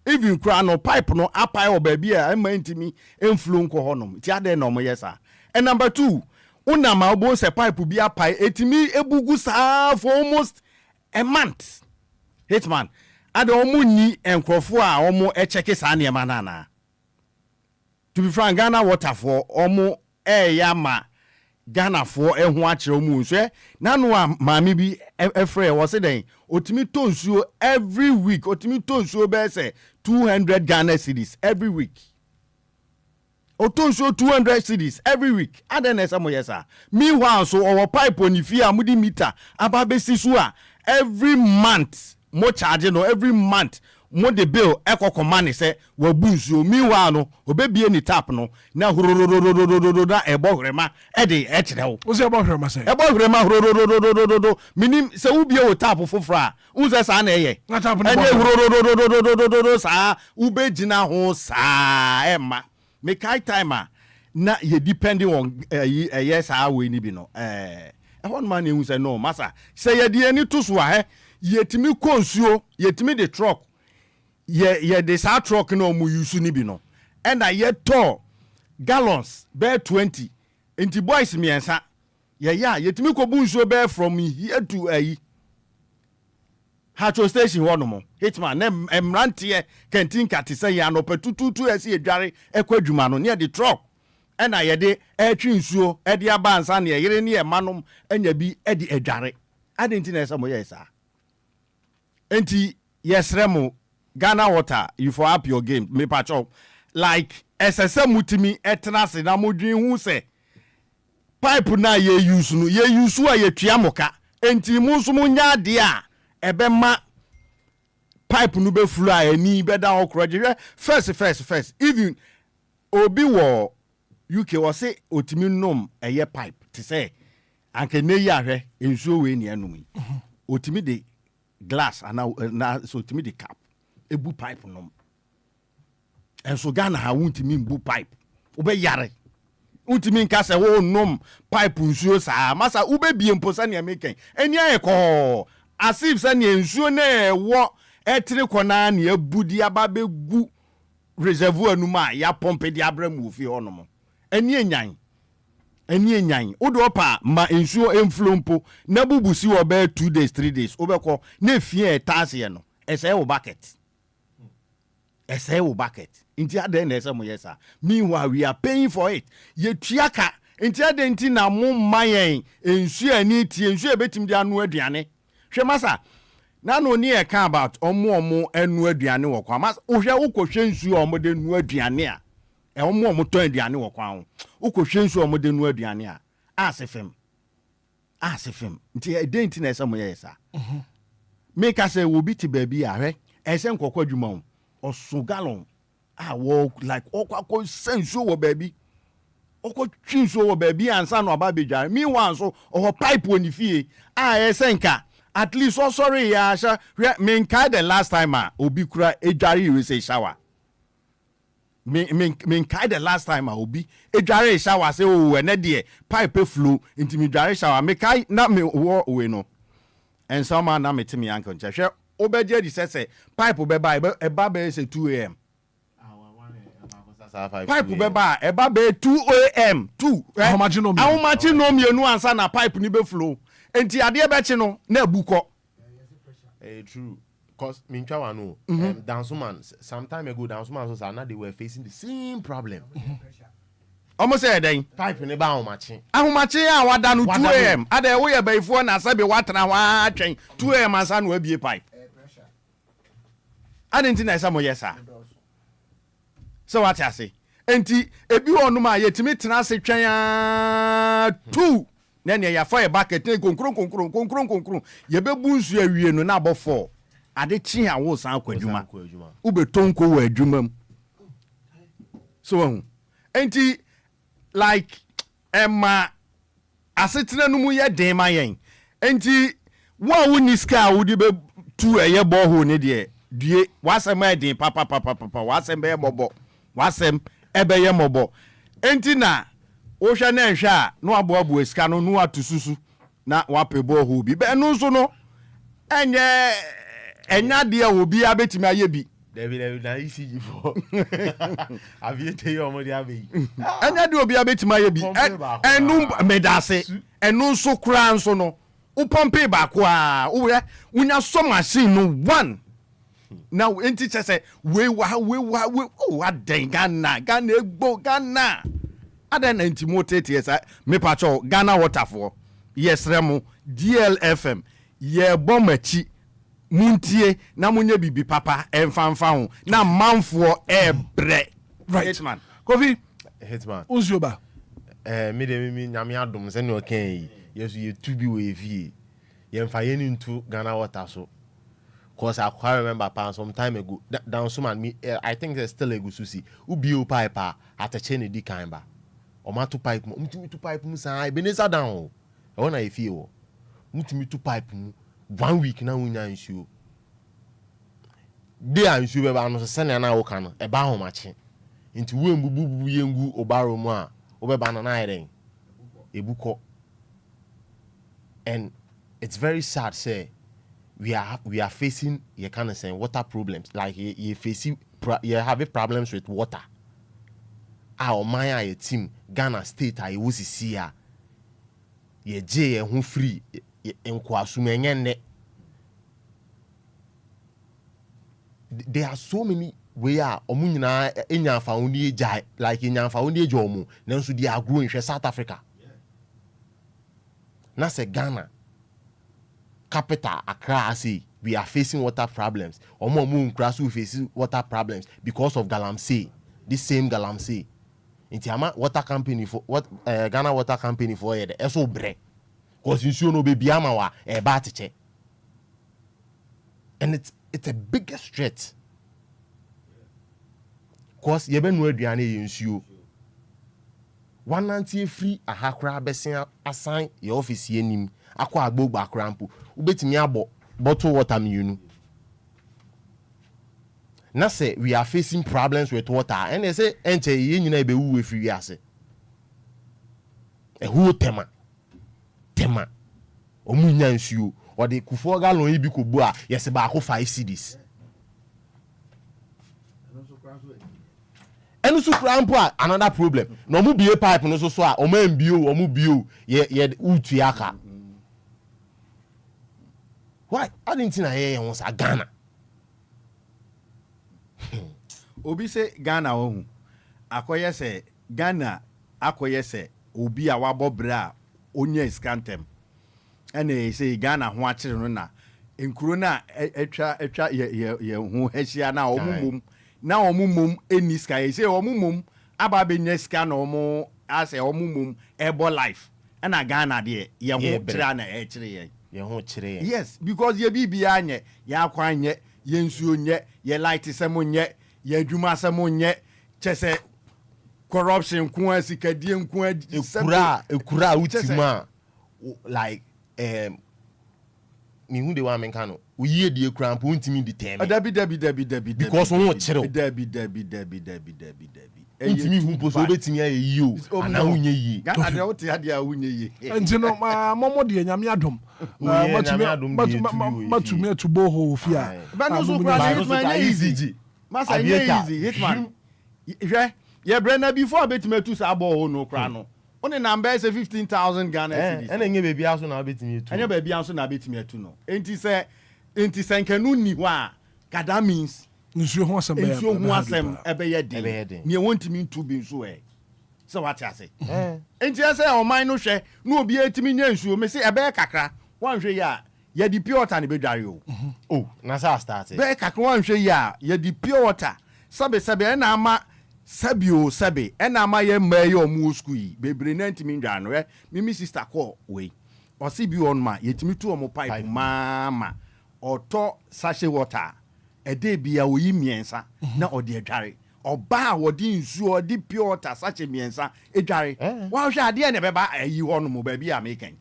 even kra no pipe no apai o baby a ema ntimi enflow nko honom ti ade no mo yesa and number 2 una ma obo se pipe bi apai etimi ebugu saa for almost a month Hitman ade omo ni enkrofo a omo echeke saa ne ma na to be frank Ghana water for omo yama Ghana for ehu akire omo nso na no a maami bi efre wo se den otimi tonsuo every week otimi tonsuo be se 200 Ghana cedis every week otonsuo 200 cedis every week aden esa mo yesa meanwhile so our pipe oni fi amudi meter ababesi so a every month mo charge no every month mo the bill ekoko money say wabu nsuo meanwhile no obebie ni tap no na hororororororo na ebohrema de ekire wo o se ebohrema say ebohrema hororororororo minim se ubie wo tap fofora unse sa na eye enye hororororororo sa ubegina ho sa ema me kai timer na ye depending on yes how we ni bi no one man ehun say no masa say ye de ani to so a yetimi konsuo yetimi the truck ye de sa truck no mu use ni bi no and ye to gallons be 20 enti boys miensa yetimi ko bu nsuo be from here to Hatcho station one mo Hitman nem emrantie kentin kate say ya no petututu esi edware ekwadwuma no ne the truck and ye de etwi nsuo e de abansa ne yere ne emanom anya bi e de edware adenti na esa mo yesa enti yesremo Ghana water you for up your game me pacho like SSM mutimi etrase na modwin hu se pipe na ye use no ye use a ye twa moka enti mu so munya de a ebema pipe no be flow ani be da okroje first even obi wo UK was say otimi nom eye pipe to say anke ne ya hwe ensuo we ni anum otimi de glass na so otimi de cap ebu pipe nom enso Ghana ha wontimi mbu pipe obe yare wontimi nka se wo nom pipe nsuo saa masa ube bie mposa ne ameken eni ayeko asif se ne nsuo na wo etire kona na abudi ababegu reservoir numa ya pompe di abramu ofi honom eni enyan odo pa ma nsuo enflompo na bubusi wo be 2 days 3 days obekọ na fie etase no ese wo bucket inti ade na ese mo yesa meanwhile we are paying for it ye tuaka inti ade inti na mo mayen ensuo ani tie ensuo betim de anu aduane hwe masa na no ni e kan about omo anu aduane wo kwa masa ohwe ukohwe nsuo omo de nu aduane a omo ton aduane wo kwa ho ukohwe nsuo omo de nu aduane a asefem nti ade inti na ese mo yesa make us say wo bi ti baabi a hwe ese nkokọ adwuma ho oso gallon wo like okwa senso wo baby okwa twinso wo baby ansa no aba bedwa me wan so o pipe woni fie esenka at least so sorry ya sha me nka the last time obi kura edware we say shower me kai the last time I obi edware shower say oh ene de pipe flow into me dware shower me kai na me wo we no and some man na me timi anko nche hwe obeje di say pipe beba eba be say 2 a.m. pipe beba eba be 2 a.m. 2 how much no me nu ansa na pipe ni be flow enti ade be chi no na abuko true. Because Minchawano, Dansuman, some time ago, Dansuman was now they were facing the same problem. Almost a day. Pipe in the bow matching. How much I want done 2 a.m. At the way by phone, I said, water and train 2 a.m. My son will be a pipe. I didn't think I saw yes, sir. So what I say, Enti, if you want to my yet to meet Tenase Chaya 2. Then you fire back at concrete. You be boost your no number 4. Ade chi a wo san kwadwuma ube tonko wa adwuma so enti like emma asetena no mu ye den ma yen enti wo a woni ska wo di be tu eye bo ho ne de due wasem edin papa wasem be bobo wasem ebe ye mobo enti na wo hwe na nhwe a no aboabo ska no atususu na wape bo ho bi be no so no enye enya de Obia betimi ayebi David na isi for aviate yo mo de abeyi enya de Obia betimi ayebi enu medase enu so kura nso no upompe ba ko a unya so machine no one now enti chese we o aden Ghana egbo Ghana aden enti motate yes me pacho Ghana waterfall yes remo DLFM ye bomachi muntie na munye bibi papa emfanfa ho na manfo ebre right Hitman Kofi Hitman Uzioba me de me nyame adom se ne okan yesu ye tubi we vie ye mfa ye ntu Ghana water so cause I quite remember pa some time ago down so man me I think there's still a good susi ubi o pipe atache ne di kan ba o ma to pipe mu mutimi to pipe mu san Ebenezer down e wona e fie wo mutimi to pipe mu 1 week na wunya nsuo de ansuo be ba no se na na wo ka no e ba ho mache nti wo embubu yengu obaro mu a wo be ba na iden ebuko and it's very sad say we are facing you kind of saying water problems like you facing you have problems with water our my team Ghana state I was see ya ye je ho free Enquires ne. There are so many we are omunyina enya found ejai like enya found ejomu nanso they are growing in South Africa. Na se Ghana capital Accra say we are facing water problems. Omo nkra so facing water problems because of Galamsey. This same Galamsey. Intiama water company for what Ghana water company for here eso bre. Cause you no be biama wa e ba teche. And it's a biggest threat. Cause you be no aduane yensuo. 190 free ahakra besia assign your office yenim akwa agbogbo akrampo. Ubetimi abo bottle water minu. Na say we are facing problems with water and they say enche ye nyina be wu free ase. E hu tema omunya nsuo or the kufo galon ibi ko bu a yes ba ko 5 cedis enu so krampo a another problem no mu bie pipe no so a o man bio o mu bio ye utu aka why I didn't think I was a Ghana obi se Ghana ohun akoye se Ghana akoye se obi a wabobra onye scantem ene say Ghana ho akire no na enkuro na etwa ye ho hahia na omumum eni sky say omumum aba benya ska na omo ase omumum ebo life na Ghana de ye ho kire na e kire ye ho kire yes because ye bibia anye ya kwanye ye nsuo nye ye light semo nye ye adwuma semo nye chese corruption ku asikadie nku ekura utima like me who the one men kano ye the cramp won't mean the term. Debbie. Because we won't chill. Debbie. Ntimi hu po so betimi aye yi o ana unye yi Ghana de wote ade a unye yi enti no momo de nyame adom matumi atubo ho fia ba no so kwa Hitman easy masa easy Hitman ye brena before betimi atu sa abo ho no kra no one number say 15,000 Ghana cedis ene nye bebi aso na betimi atu ene bebi aso na betimi atu no enti se nkanu ni ho a that means nsuo ho asem ebe ye den me wontimi ntu bi nso se what ya say enti say oman no hwe na obi etimi nya nsuo me say ebe kakra wanhwe ya ye di pure water ne bedware oh na sa start be kakra wanhwe ya ye di pure water sabe na ama sabe na ama ye maye omu school yi bebre na ntimi ndwa no mimi sister call we o si bi on ma yetimi tu omo pipe mama oto sachet water ede bia oyi miensa na ode adware oba wodi nsu odi pure water sache miensa edware wa hwe ade na beba ayi ho no mo ba bia meken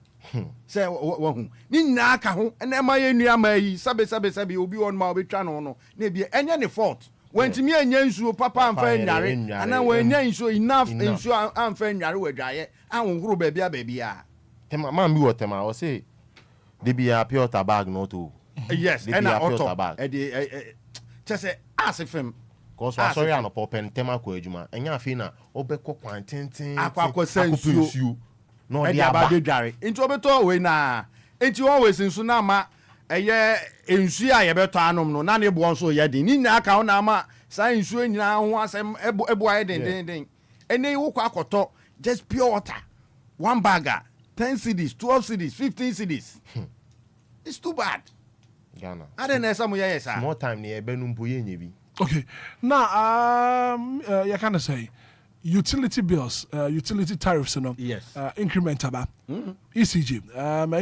se wo hu ni nyina aka ho na ma ye nua ma yi sabe obi won ma obetwa no no na bia enye ne fault wantimi anya nsu papa amfa nyare ana wanya nsu enough nsu amfa nyare wadwaye ahonhoro ba bia tema ma mi wo tema o say de bia pure water bag no to yes and auto chese asifem cause wa sorry an open tema ko adwuma enya afi na obekọ kwantenten akwa sensu no dia ba de dware nti obeto we na nti always nsu na ma eye ensu a ye beto anom no na ne bo nso ye din ni nya aka ho na ma sa nsu nyina ho asem ebo aye den ene wo kwa akoto just pure water one bagger 10 cedis 12 cedis 15 cedis it's too bad Ghana. I don't know some yes. More time near Benumpo Yebi. Okay. Now you can say utility bills, utility tariffs, you know. Yes. Increment about ECG.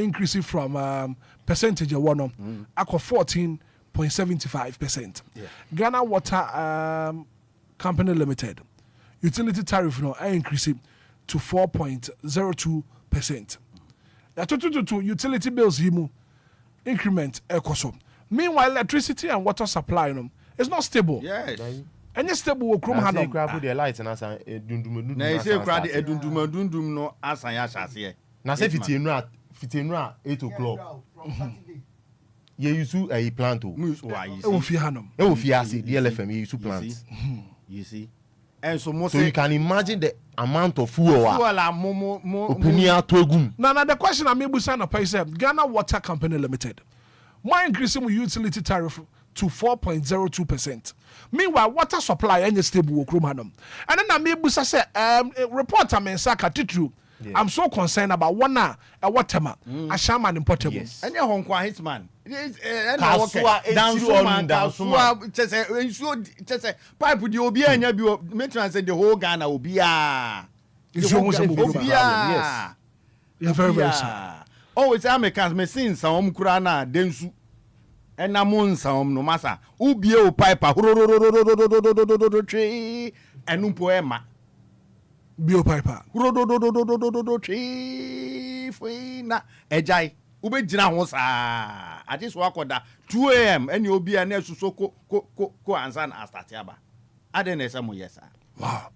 Increasing from percentage of 14.75%. Yeah. Ghana Water Company Limited. Utility tariff no increasing to 4.02%. The total utility bills himu increment ekoso. Meanwhile, electricity and water supply is not stable. Yes. Any stable will chrome handle. Put the lights and asa dundum. Na say crowd edundum no asan ya hase. Na say fitienu 8 o'clock. Ye use a plant to. E wo fi hanom. E wo fi ase DLFM ye use plant. You see. And so you can imagine the amount of fuel. Now the question I made was Ghana Water Company Limited. My increasing utility tariff to 4.02%. Meanwhile, water supply any stable Krumhanum. And then I made was say report I mean Saka Titru. I'm so concerned about one a waterman, a shaman importable. Yes. And your home Hitman. Pipe with the Obia and you mentioned the whole Ghana Obia. Obia. You're very sad. Oh, it's Americans, me seen some Kurana, Densu, and Namun some no massa. Ubio piper, tree, and no poema. Bio piper. Tree, Fina, Ejai. Ube jina ho saa at this work order 2 a.m. and you'll be an so ko answer and start yaba adene samo yes. Wow.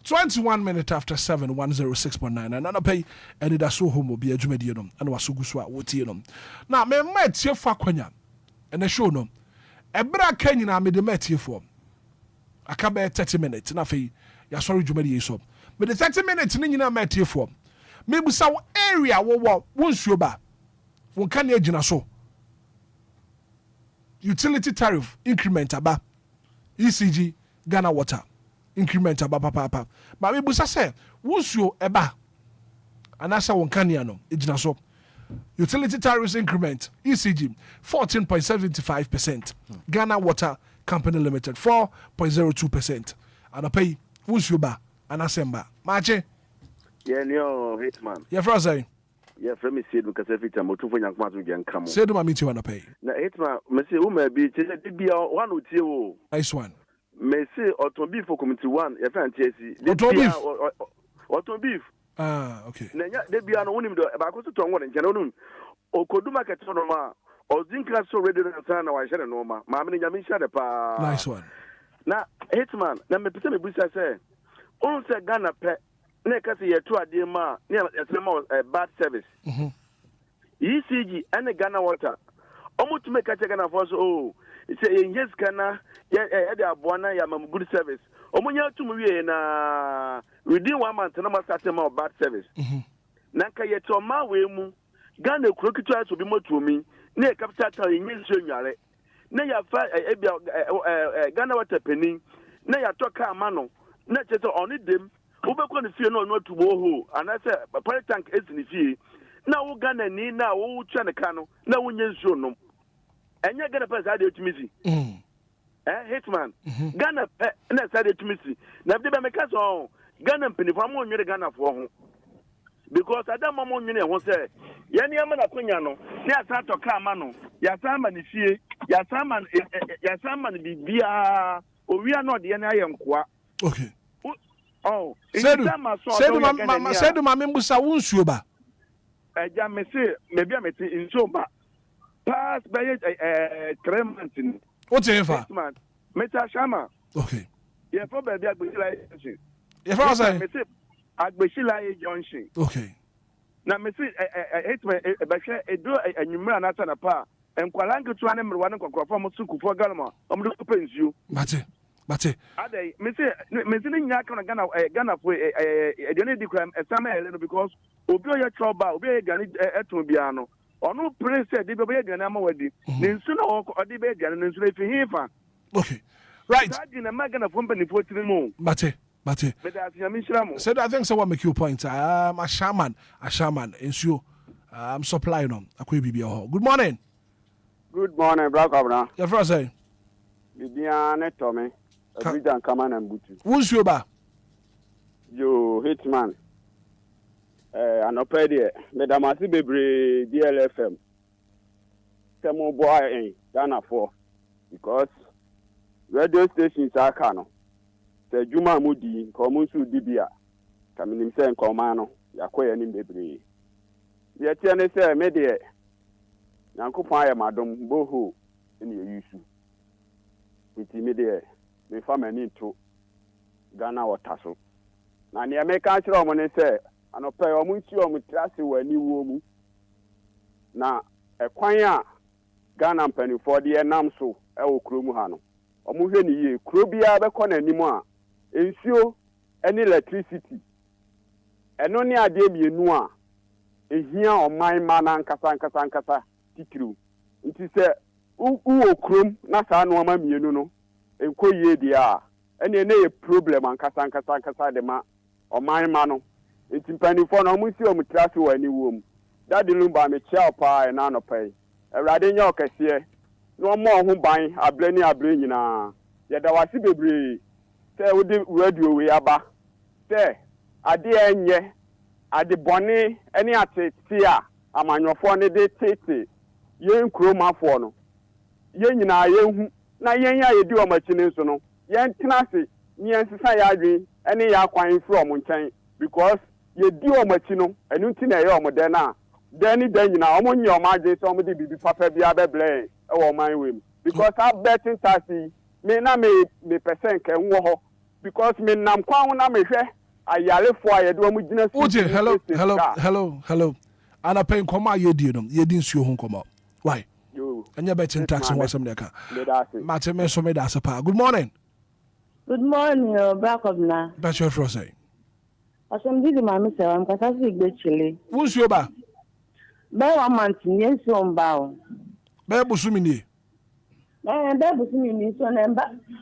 21 minutes after 7 106.9 and pay Anidaso Wɔhɔ be a jumedium and was suguswa wotium. Now me met here for Kwenya and a show no ebra Kenya me the met here for akabe 30 minutes na fe ya sorry jumedi so me the 30 minutes ni nyina met here for me busa area wo nsuo ba won kan e gina so utility tariff increment aba ECG Ghana Water increment aba papa ma me busa say wonsuo eba anasa won kan ya no e gina so utility tariff increment ECG 14.75%. Ghana Water Company Limited 4.02%. And I pay wonsuo ba anasa mba mache yeah no Hitman yeah for say yeah from me said because every time to for yankma to gen come say do ma meet you on pay na Hitman me say who may be bia one o tie o nice one me say auto beef for committee 1 ya fan TSC auto beef okay na nya de bia no wonim do ba ko to ton won nche no okodu market no ma Ozinka so ready na sana wa share no ma. Ma me nyame share pa. Nice one. Na Hitman, na me pese me busa say, on say Ghana pe na ka say yeto ade ma, na yesema bad service. ECG and Ghana water. Omo to make a Ghana for so say yes kana ya de aboana ya mam good service. Omo nya to we na within 1 month na ma start ma bad service. Na ka yeto ma we mu Ghana krokitu aso bi moto mi na capital town yin so nware. Na ya fa Ghana water penin na ya toka ama no na cheto oni dem ubekọ ne fie no no to boho anase power tank esi ne fie na wo Ghana ni na wo twa ne ka no na wo nye nsuo no enye Ghana pe sa de otumisi Hitman Ghana pe na sa de otumisi na bi be meka so Ghana mpinifo am onwere Ghana fo ho because adam am onwere ho se ye ne am na konya no na asa toka ama no ya sa ma ne fie ya sa ma bibia owia no de ne ayenkoa. Okay. Oh, Sedu ma membusa wunsuo ba. Eja me se maybe am te inso ba. Pass by 3 months. What you fa? Meta shama. Okay. Yeah, for baby agbeshila junction. Yeah, for say. Me se agbeshila junction. Okay. Na me se Hitman be hwe edo anwumra na ata na pa. Enkwala nketu ane mrewa ne kokrofo mo sukufo galma. Omdo pensiu. Mate. Ade, me say nya kan Ghana for edene di crime esama hele because obi oye trouble, obi oye Ghana eton bia no. Ono pray say di be Ghana ma wadi. Ne nsu na odi be Ghana ne nsu na fi hifa. Okay. Right. That di na magana company for tiri Mate. Me da asia mi shira mo. Said I think someone make you point. A shaman ensure supply no. Akwe bibia ho. Good morning. Good morning, Black Abra. Your first say. Bibia ne to me. Abidan kama na mbutu. Wunsuo ba. Yo Hitman. Anope de medamasi bebre DLFM. Temo boy Ghana for because radio stations aka no. Se juma mudi ko munsu dibia. Kaminim se nkoma no yakoye ni bebre. Ye tie ne se me de Yankopon aye madom boho ni yusu. Iti me de me family to Ghana water so. Na ne me ka kire omo ne se anope omo nti omo trase wani wo mu. Na ekwan a Ghana mpanifo de enam so e wo kromu ha no. Omo hwe ni ye kro bia be ko na nimu a ensuo eni electricity. Eno ne ade mienu a ehia oman ma na nkasa tikiru. Nti se uwo krom na sa no ma mienu no enko ye dia ene ye problem ankasa de ma oman ma no ntimpanifo na omusi omutrase wani wom dadi Lumba me chia pa na no pai awrade nya okese no mo ho ban abre nyina ye da wase bebre se wodi radio we aba se ade enye ade bone ene atete a amanyofo ne de tete ye nkromafo no ye nyina ye hu na yen ya yedi o machine so no yen tenase yen sisa ya adwen ene ya kwan from nchen because yedi o machi no enu nti na ye o mo de na de ni de nyina o mo nye o ma adwen so o mo de bibi papa bia beble e wo man wem because I betting taxi me na me percent ke nwo ho because me nam kwan na me hwe ayalefo ayedo mo gina si hello ana pen koma yedi no yedi nsuo ho koma why and you're betting tax and what's some there. Mateme so made as a pa. Good morning. Good morning, Black Obna. That's your first say. As I'm doing my mister, I'm catastrophic chili. Who's your ba? By 1 month, yes, on bow. Babu Sumini. Babu Sumini, son, and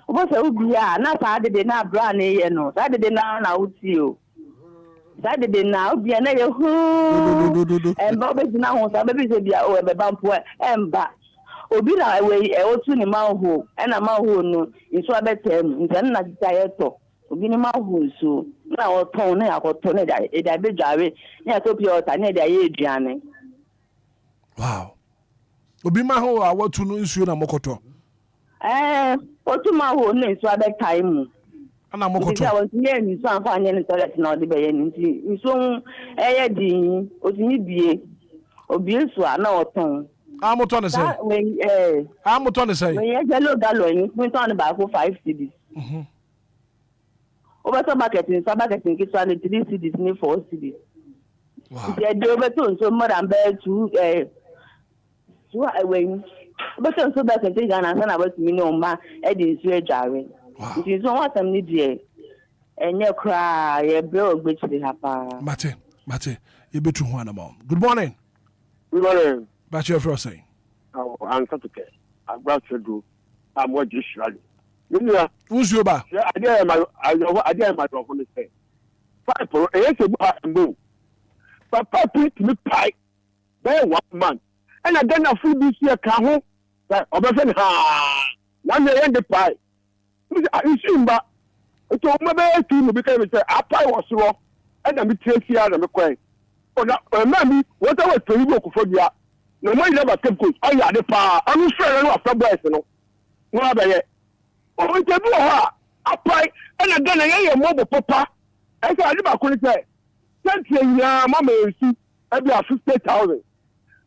what's a Obia? Not I did not brand a no. I did not now see you. That did now be an who and Bobby now was a baby be a bump and back. Obina away a otu ni maho and a maho no in so better in not diato. Obina maho so now tone I got tone that it be jare near Topio Tane Adriane. Wow. Obima ho I want to know issue na mokoto. Otu maho no so that time. Ana mokoto. I was near me so I'm finding toilet now the bayan. So di otimi bie obi so ana oton I'm not on the same. I'm not on the same. When you yellow gallon, you put on about 5 CDs. Over some marketing, it's only 3 CDs, need 4 CDs. Wow. They do over so more than bad to when. But so back and take an answer about me no man, Eddie is very jarring. It is not what I'm needing. And you cry, you broke, which they have. Mate, you be too one among. Good morning. Good morning. But you're first saying. Oh, I'm sorry. I'm about to do. I'm what you should. Who's your bar? I dare my phone say. Five for a move. But Papa me pie. There 1 month. And I done a food this year, Kaho. Obefen ha. One year the pie. I see him back. It's all my best to because I pie was raw. And I'm here and I'm quite. Oh, now, mammy, what I was to you for you. No one never kept good. Oh, yeah, the power. I'm sure I know after boys, you know. No, I oh, it's a blue ha. I pie. And again, I am mobile papa. I said, I never could say. Thank you, Mamma, you see. I'll be at 50,000.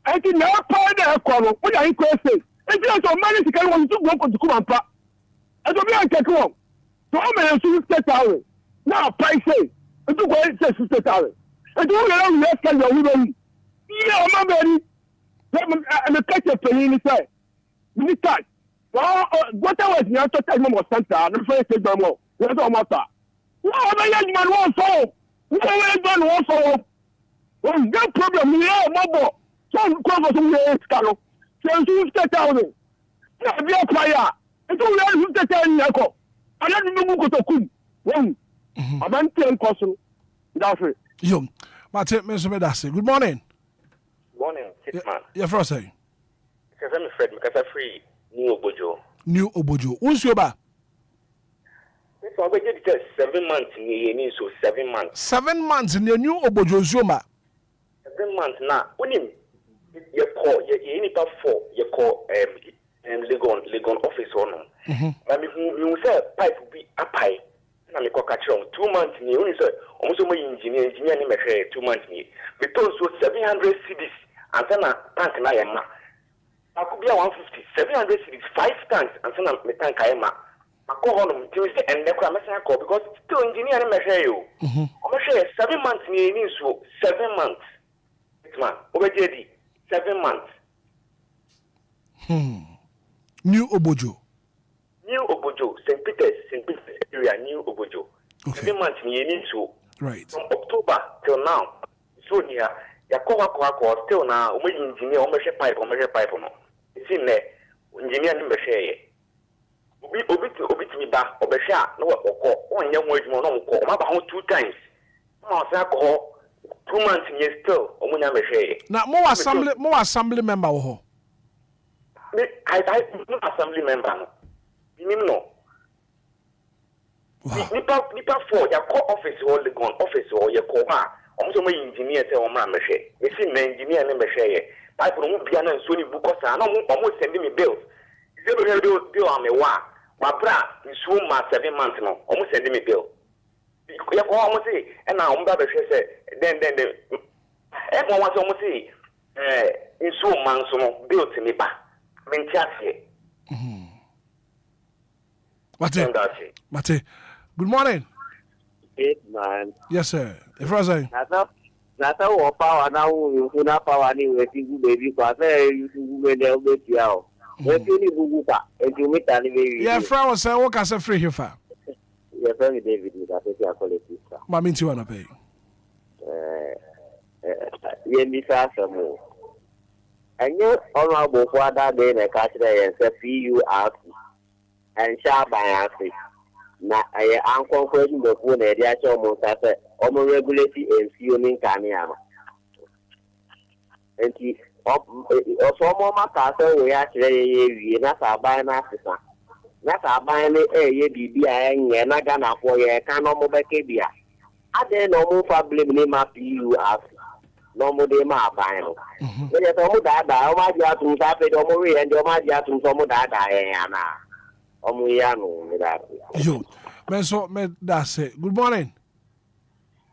I think now part of the quarrel. What are you questioning? If you have some money to carry on to go to Kumampa, I don't be on take home. So I'm going to 50,000. Now, price say, and to go and say 50,000. And you know, let's get your woman. Yeah, my baby. I'm a catch up in the side. We need time. What I was not to tell Mama Santa, I'm afraid to go more. That's all matter. No, I'm a young man, one soul. No, I'm done one soul. Well, no problem. Yeah, mobile. So, come for some years, Carlo. So, 50,000. Yeah, be a player. It's only 50,000. I don't know who to come. One. I'm on 10 question. That's it. Yo, Mate, Mr. Medasi. Good morning. Morning, Hitman. You're first saying. Because I'm afraid because I'm free. New Obojo. New Obojo. Who's your bar? So I waited 7 months in so 7 months. 7 months in the new Obojo Zuma. 7 months now. When you call, you need to 4, you call Legon office or no. I mean, you say pipe will be a pie. And I catch on 2 months. You only say almost my engineer in my 2 months. We told so 700 CDs and then a tank na yama. I could be 150, 700 CDs, 5 tanks and then a tank I am. I call on Tuesday and never call because still engineer in my share. I'm sure 7 months near so 7 months. It's man over 7 months. New Obojo. New Obojo, St. Peter's area, New Obojo. Okay. 7 months near so. Right. From October till now. So near Yakoa still now, we engineer or measure pipe no. It's in there. Engineer in the share. Obit me back, Obesha, no one young wage more no call. About 2 times. No, I call 2 months in still, or when I'm a share. Now, more assembly member. I no assembly member. You know. Nipa 4, your call office or the gun office or your call. Also, my engineer say, "Oh, man, Michelle, you see, my engineer name Michelle. I don't be an Sony book or I'm almost sending me bills. You never do on me one. My bra is soon my 7 months now. Almost sending me bill. You almost say, and now I'm about to say, then, everyone was almost say, in so months, bill to me back. Mate, good morning. Hitman. Yes, sir. If I say, that's our power now. You have power anyway. You baby, because you will be able to out. If you need to if you meet anyway. Yeah, Frau was saying, what can I free here for? Yeah, very David, that's your quality. Mammy, you want to pay? Yeah, me fast more. And you honorable father, then a catch there and say, PURC and shall by us. Na uncle question the phone at the actual most as a regularity and fuming Ghanaian. And he also more castle we actually not our buying officer. Not our buying a BBI and not gonna for a can of Mobakabia. I then no more for blaming my PURC. No more de my buying. There's almost that I might have to tap it or more and you might have to some of that I am. Yo, Meso, that's it. Good morning.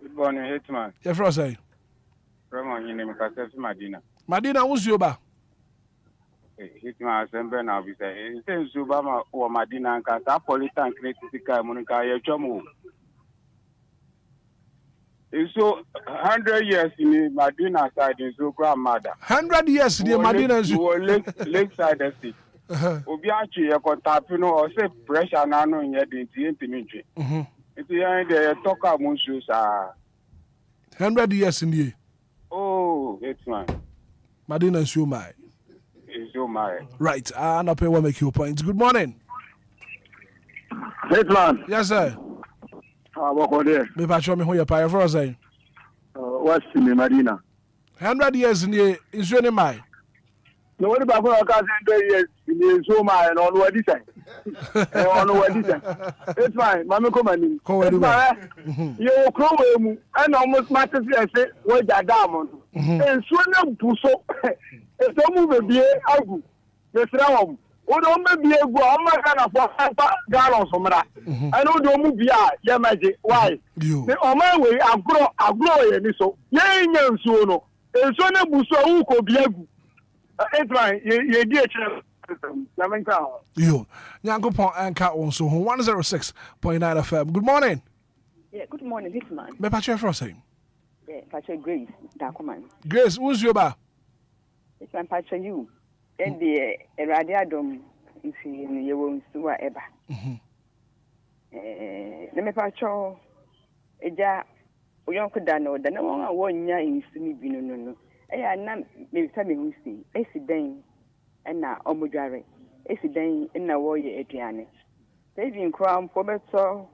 Good morning, Hitman. Yeah, Frosty. From your name, Madina. Madina, who's your bar? Hitman assemble now be say since Obama or Madina and Casa Politan critical Monica Yachomo. So 100 years in Madina side is so grandmother. 100 years in Madina lakeside estate. Obiachi ya kontapino or say pressure na no in the intimate. It's the talk about shoes 100 years in the. Oh, Hitman. Madina is your my. Is your my. Right, and I'll pay one make your points. Good morning. Hitman. Yes, sir. What there? Me patch me who you pay for us. What's in the Madina? 100 years in the is your name my. No, what about 100 years in the so my and on what this time? On what this time? It's fine. Mama come and you crow and almost matters I say what that diamond. And soon so it's a move be out. The Sram. O don't be a go on my kind of gallons from that. I know don't move yeah, magic. Why? On my way, I grow and so. Yeah, so no. And so no buso who could be a good. It's right. You dear you. Yankopon Anchor on so 106.9 FM. Good morning. Yeah, good morning, Hitman. Me patch for us. Yeah, patch Grace, Dakuman. Grace, who's your ba? Hitman patch you. And the Radiadom is in your own sewer ever. Let me patch a jar. We don't could know that no one year in Simi Bino. I am maybe coming who see. I see Dane and now Omujare. I see Dane in a warrior Adriane. They've been crowned for better.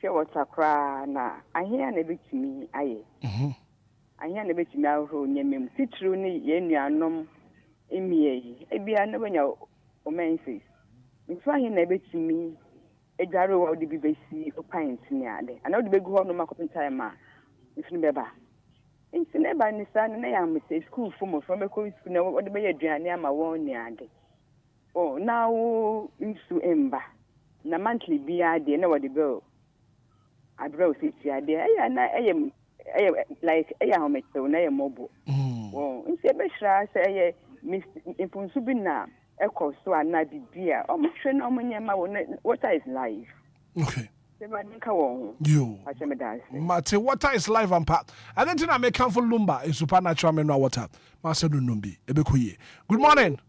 She was a cry now. I hear never to me. I hear never to me. Who near me. Titruni, Yenya, nom, Emie. Ebi, I never know. Omenses. In fact, he never to me. A jarro of the BBC or pints near there. I know the big one of my copy time. If you remember. It's never in the sun, and I am a school from a school know what the way journey am a 1 year. Oh, now into Ember. Na monthly be idea, know what the bill. I brought it idea, and I am like a helmet, so I am mobile. Oh, in Sebesha, say, Miss Impunsubina, echo, so I not be dear. Oh, my friend, what is life? Okay. You Mate, water is life and part. I don't think I may come for Lumba in supernatural mineral water. Master Numbi, Ebekuye. Good morning.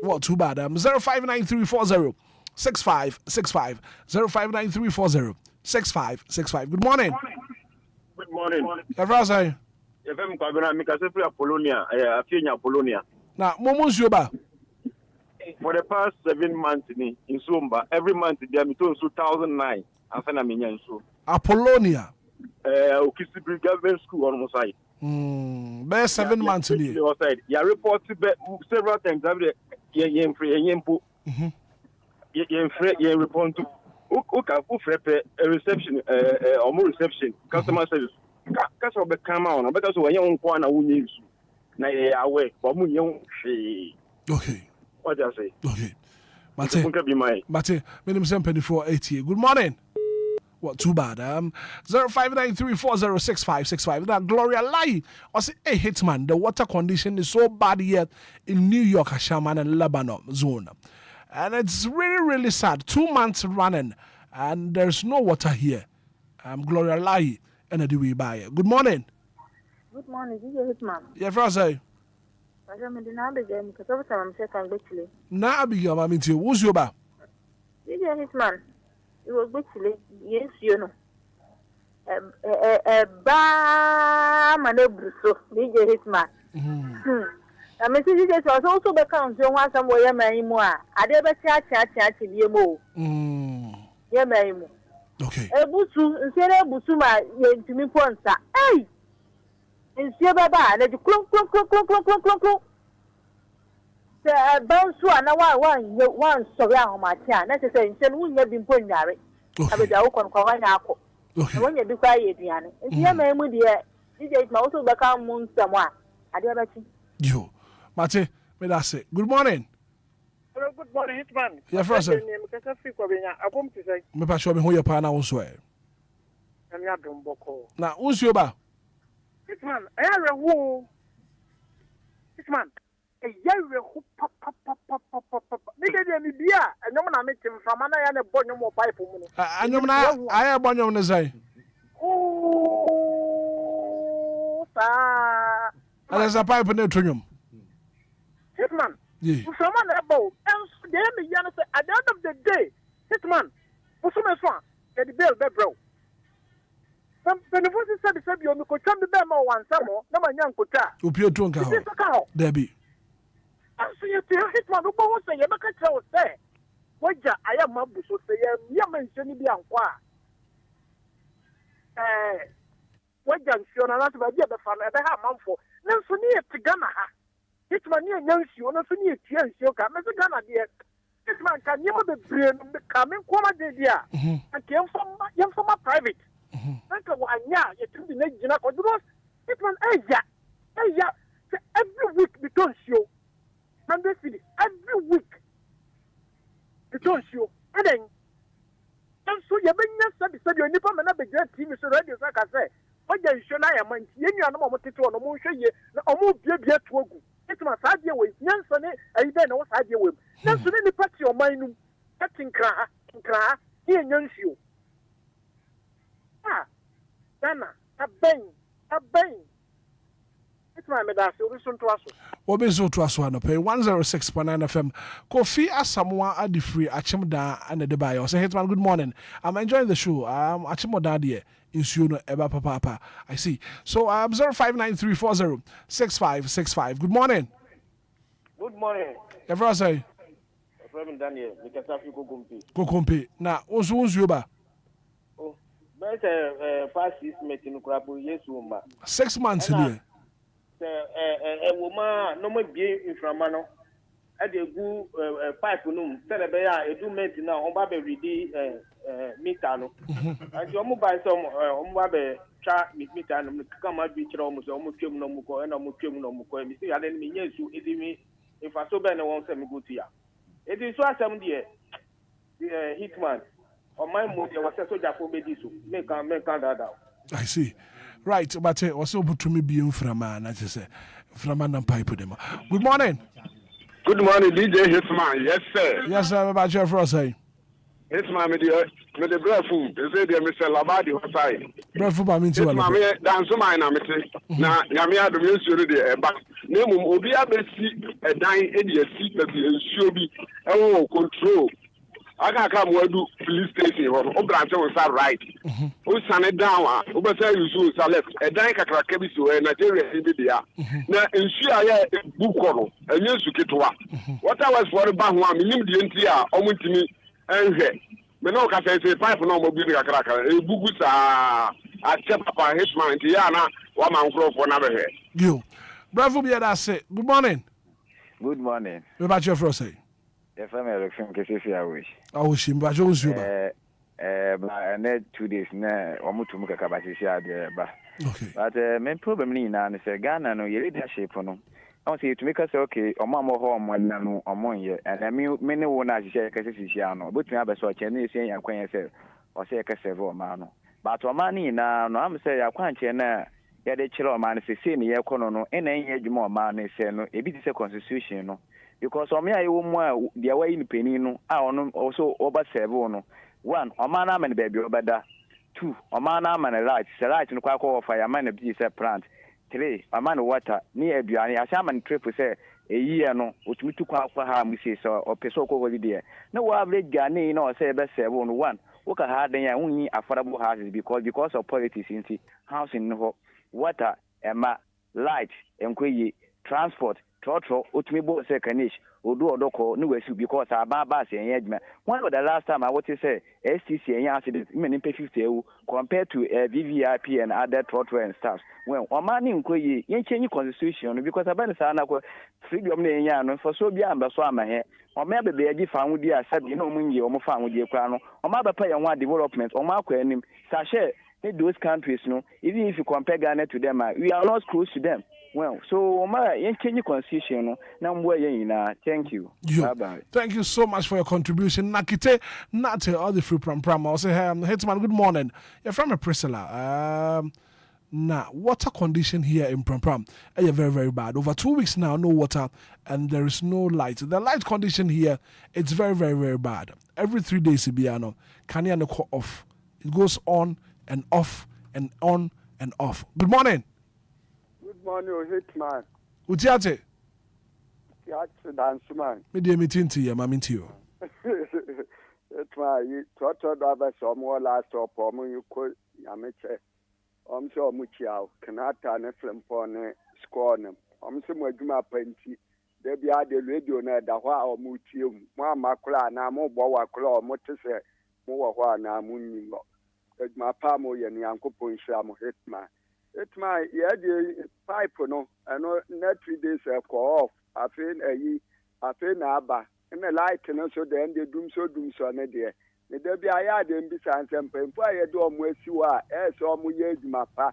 What too bad? 059340 6565 059340 Good morning. Good morning. Everyone say. FM Kwabena Mikase Apollonia, Afinia Apollonia. Now, Momus Yoba. For the past 7 months in Sumba, every month they are between 2009 and Fenaminian. Apollonia. Okisibri Government School on the side. Best 7 months in the side. You reported several times every year free and yempo. You report to a reception or more reception, customer service. Customer come on because when you want to win, now you are away from you. Okay. What do I say? Okay. Mate, minimum 7480. Good morning. What too bad? 0593406565. That Gloria Lai. I say, hey Hitman, the water condition is so bad here in New York, Shaman and Lebanon zone. And it's really, really sad. 2 months running and there's no water here. Gloria Lai and a we buy it. Good morning. Good morning, this is Hitman. Yeah, Frasa. Na Abigail, I mean, who's your ba? This is Hitman. You were actually, yes, you know. Ba manebruso, this is Hitman. I mean, this was also the council once somewhere, my moa. I never chat, you more. Yeah, my mo. Okay. A busu, instead of busuma, to me, Ponsa. Hey! In Siababa, let you clunk. The bounce one, one, sorry, on my chair. Necessary, and we have been putting there. I was out on Kawanaco. When you do quiet, Diana. And here, my dear, this is also become moon someone. I do have you. Mate, may I say, good morning. Hello, good morning, Hitman. Yeah, first, sir. Me pa show me who your partner also. Now, who's your ba? Hitman, I have a woo. Hitman, yɛwerɛ ho papapapapapa ne deɛ ne bia ɛnyɔm na mete mframa na yɛ ne bɔ nwom wɔ pipe mu no anyɔm na ayɛ bɔ nwom ne sɛn saa ɛnɛ sɛ pipe ne ɛto nwom Hitman mframa na ɛbɔ wo ɛnso deɛ ɛyɛ meyia no sɛ at the end of the day Hitman bosome so a yɛde bail bɛbrɛ wo mpanyinfo sɛ de sɛ bi omi kotwa bi bɛɛ ma wɔ wansam hɔ na ma nya nkotwa a opie to nka hɔ dabi ɛnso yɛte Hitman wobɔ ho sɛ yɛbɛka kyerɛ wo sɛ wagya ayɛ ma bu so sɛ yɛma nsuo no bi ankɔ a wagya nsuo no anaasɛ baabi a bɛfa no ɛbɛha amanfoɔ ne nso ne yɛte Ghana ha Hitman ne yɛnya nsuo no nso ne yɛtua nsuo ka mɛsɛ Ghana deɛ Hitman ka nneɛma bebree no ka me nkɔma de deɛ a anka yɛmfama private nanka wanya a yɛtumi de no gyina kɔdoro Hitman ɛya sɛ every week bitɔ nsuo 100 cedis every week bitɔ nsuo ɛdɛn nso yɛbɛnya sɛbisɛbi onipa ma na bɛgyina TV so radio sɛ ka sɛ wagya nsuo no ayɛ ma nti yɛnnuanom a ɔmotete hɔ no ɔmonhwɛ yie na ɔmobiabia to agu Hitman saa deɛ wɔ nyansa ne ayi dɛn na wɔ saa deɛ wɔ mu nanso ne nipa te ɔman no mu ɛte nkraa ne yɛnya nsuo Ghana abɛn Hitman medase obi so ntoa so obi so to aso anɔpɛ 106.9 FM Kofi Asamoah Adifree Achimda and the Bayo say Hitman good morning I'm enjoying the show Achimoda deɛ nsuo no eba papa I see so 0593406565 good morning everyone say Reverend Daniel Mikasafi Kokompe na onso nsuo ba past 6 months in Krapo, yes, 6 months in here. A woman, no more being in Framano. At the good pipe, no, Telebea, a 2 months now, on Babe ready Mitano. And you mobile some on Babe chat Mitano, come out beach almost no muko and almost no muko. You see, I didn't mean yes, you eat me if I so bad, I won't send me good here. It is what some dear Hitman. On my move, there was a soldier for Medisu. Make that. I see. Right, but also put to me being from man, as I say, from man and pipe them. Good morning. Good morning, DJ Hitman. Yes, sir. Yes, sir. About your first say. Hitman, with the breath food. They say, Mr. Labadi, what I. Breath food, I mean, to dance to my name. Now, Yamia, the ministry, but name Obia, a dying idiot, that should be control. I can't come where do police station or branch on side right. Who sand it down? Who say you should left? A dank a crackabis and Nigeria India. Now, ensure I book on and you should get to work. What I was for about 1 million the NTR, almost to me and here. Meno can say 5 no mobile cracker. A book a chap up Hitman, Tiana, 1 man grow for another head. You. Bravo, be that say. Good morning. Good morning. What about your first say? The family from Kesesi I wish. I wish him, but you but 2 days now, almost to make a capacity there. Okay. But main problem now is Ghana no leadership no. I say to make us okay, or mama home when no or more year, and I mean many one as share Kesesi no, but me have a sort Chinese saying Enquires or say Kesesi man. But or money now, no, I'm say I can't na. Yeah, the children man is saying yeah, no, and then you more man is saying no, a bit is a constitution no. Because on me I more the way in penny no I also over 7 no 1 omana man baby obeda 2 omana man light say light no kwa kwa fire man be say plant 3 man water ni aduane ashaman trip say a year no otumi tu kwa ha mu say so opeso ko holiday na wa average Ghanaian no say be 7 1 wo ka ha den ya unyi affordable houses because of politics in housing no water ema light Enquiries transport Trotro, Utmibo Sekanish, Udo Odoko, Nuesu, because our Babas and Yedman. When was the last time I want to say STC and accident, even in 50 compared to VVIP and other Trotro and stuff? Well, Omani Nkoye, you change constitution because I've been saying freedom in for so beyond the swammer here. Or maybe they found with the said, you know, Mungi or found with the crown, or maybe pay on one development, or Marco and him, Sachet, those countries, no, even if you compare Ghana to them, we are not close to them. Well, so you change constitution. Now, thank you. Bye-bye. Thank you so much for your contribution. Nakite, not all the free pram. I say, Hitman, good morning. You're from a Priscilla. Now, water condition here in Pram is very, very bad. Over 2 weeks now, no water, and there is no light. The light condition here, it's very, very, very bad. Every 3 days, Ibiano, can you call off? It goes on and off and on and off. Good morning. Good morning, Hitman. Utiate. Utiate, dance man. Me dear meeting to you, mammy to you. Hitman, you taught us some more last up, or you could, Yamiche. So much out, Kanata and Flampone, Scornum. So much my penty. There be the radio na da wa or mutium, Mamma Cla, Namo Bowa Claw, Motese, Moa na Munimo. My pamo and Yanko Punsham, Hitman. Hitman, yeah, the pipe, no, I know net 3 days off. I feel Abba, and the light, and also then they doom so on a dear. There be a yard in Bissan and Pempire Dom where you are, as all Muyed Mapa,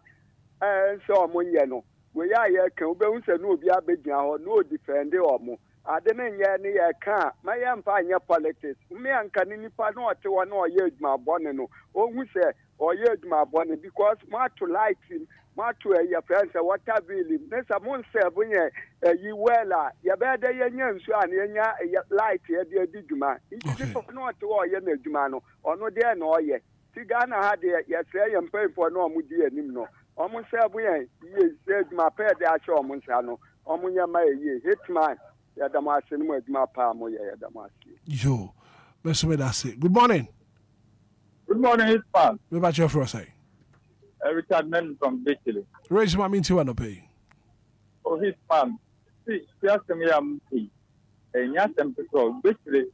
and so Muyeno. We are here, can no be a big or no defender or more. I didn't hear any car, my empire politics. Me and Canini Pano to one or years my bonnet, or we say, or years my bonnet, because more to light him. Matu your friends what have you nessa mon seven ye wella ya beda ye nyan so an ye light ye de diduma it no to o ye na djuma no ono de na o ye ti Ghana ha de ye sey ye mpan for no omudi anim no omo seven ye say djuma pe de a show omo nsa no omo nya ma ye Hitman ya da ma se no djuma pa mo ye ya da ma se yo let's me that say good morning Hitman we about your first say Richard Men from Bichley. Raise my mean to one pay. Oh, Hitman. See, just me, I'm saying. And yes, I'm to Bichley.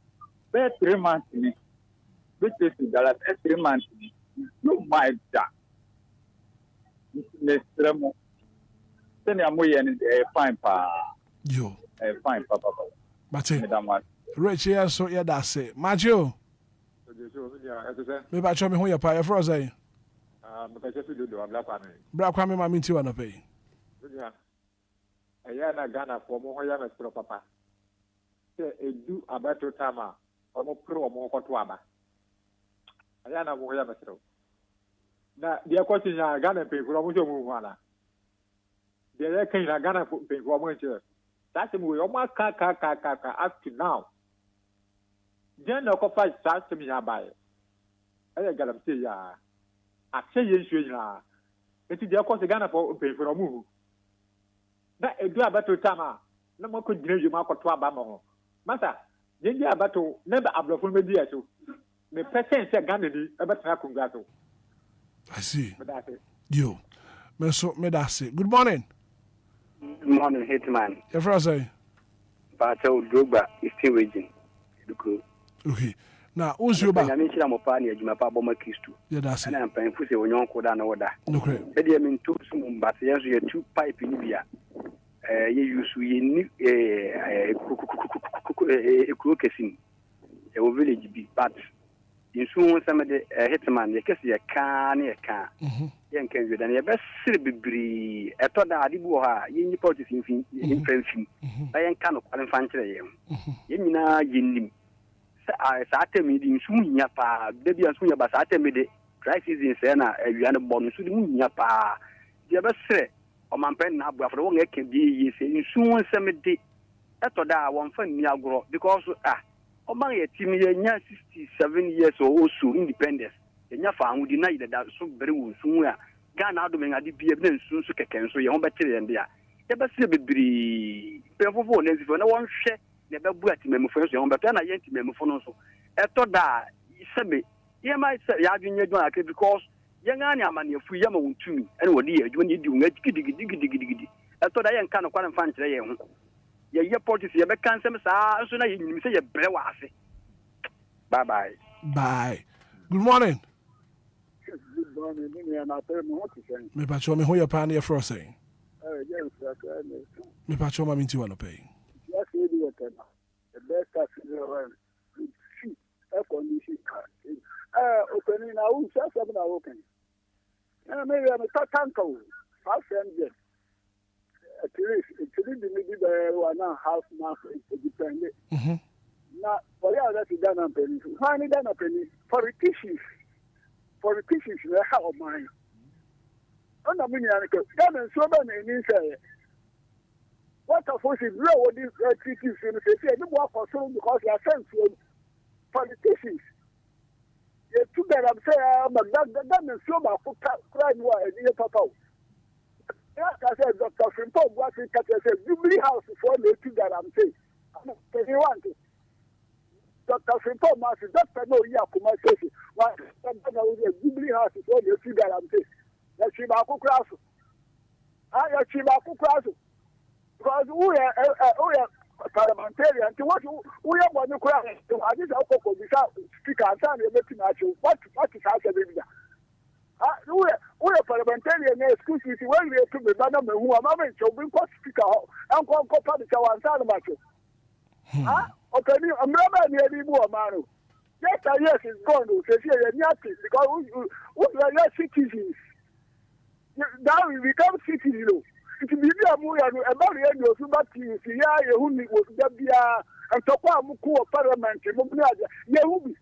Bear 3 months in it. Bichley to Dallas, 3 months in it. You might die. Next Remo. Then I'm waiting a fine pa. Yo. A fine papa. But Rich, yeah, so yeah, that's it. Majo. Maybe I show me who you're paying for, say. Black Kwame Mammy to one pay. Na Ghana for more Yamestro Papa. Say, do a better tama, or more pro or more hotwama. Ayana Moyamestro. Now, the question is Ghana pay for almost one. The other king Ghana pay for one year. That's the way almost up to now. Then no coffee starts to me by. I got to say, I say yes, it is the course Ghana for pay for a move. That a do a battle tama, no more could give you Marco Twabamo. Master, then you are battle never a bluff with the so. The person said Ghana about Hakungato. I see. You, Meso Medasi. Good morning. Good morning, Hitman. Your first say, Pato Drogba is still waging. Okay. Now, who's your back? I'm a party, my papa, my kiss too. Yeah, that's it. And I'm paying for the young Kodan order. Okay. I mean, two, but yes, you have 2 pipe in India. You use a crocketing, a village be, but in soon some of the Hitman, you can see a car. Young can you then your best celebrity. I thought that I did you purchase in French. I am kind of infantry. You know, you Sate meeting soon yapa, baby and soon about Sate made crisis in Sena, a Yana bonus soon yapa. The other say, or my pen now, but for one can be saying soon some day. That's what I want for Niagara because among a team 67 years or so independence. The Yafa would deny that so very soon. Ghana doing a DPF soon so can so your better than there. The best be painful for no one share. Never bought him for your but then I yet him for no so. I thought that he said me, you might say, I didn't know because young Anya man, if we yam to me, and what dear, when you do it, diggy. I thought I am kind of quite fun today. Your policy, you can't say, so now you say a brewase. Bye bye. Bye. Good morning. Good morning, and I'll tell you what to say. Me patch me who you're pioneer for saying. Yes, me patch my mean to want to pay. Yes, the best around. See, air condition. Opening now, just having a open. Maybe I'm a tanker. Half and it's really the middle 1.5 months. It depends. Now, for the other, it's done a penny. Finally, done a penny. For the tissues, they have mine. I'm not meaning anything. Ghana so many means what a force is real with these treaties in the city. They work for so because they are sent to politicians. You took that I'm saying, but that is so much for crime war and you pop out. I said, Dr. Frimpong, what we cut as a Jubilee House before they took that I'm saying. I'm not Dr. Frimpong, Master, Dr. No, yeah, conversation. What Jubilee House before they took that I'm saying. That's Chimaku Cross. I have Chimaku Cross. Because we are parliamentarian. What we are going to cry. I just have to speak and tell you what is happening. We are parliamentarian. Excuse me, when we are to be Madame who are Mamma, so we could speak out and come to the answer about you. Okay, I'm not near the more man. Yes, it's gone to say nothing because we are not citizens. Now we become citizens. It will be a movie about the end of the year, who was Gabia and Topa Muku of Parliament, Yahubi.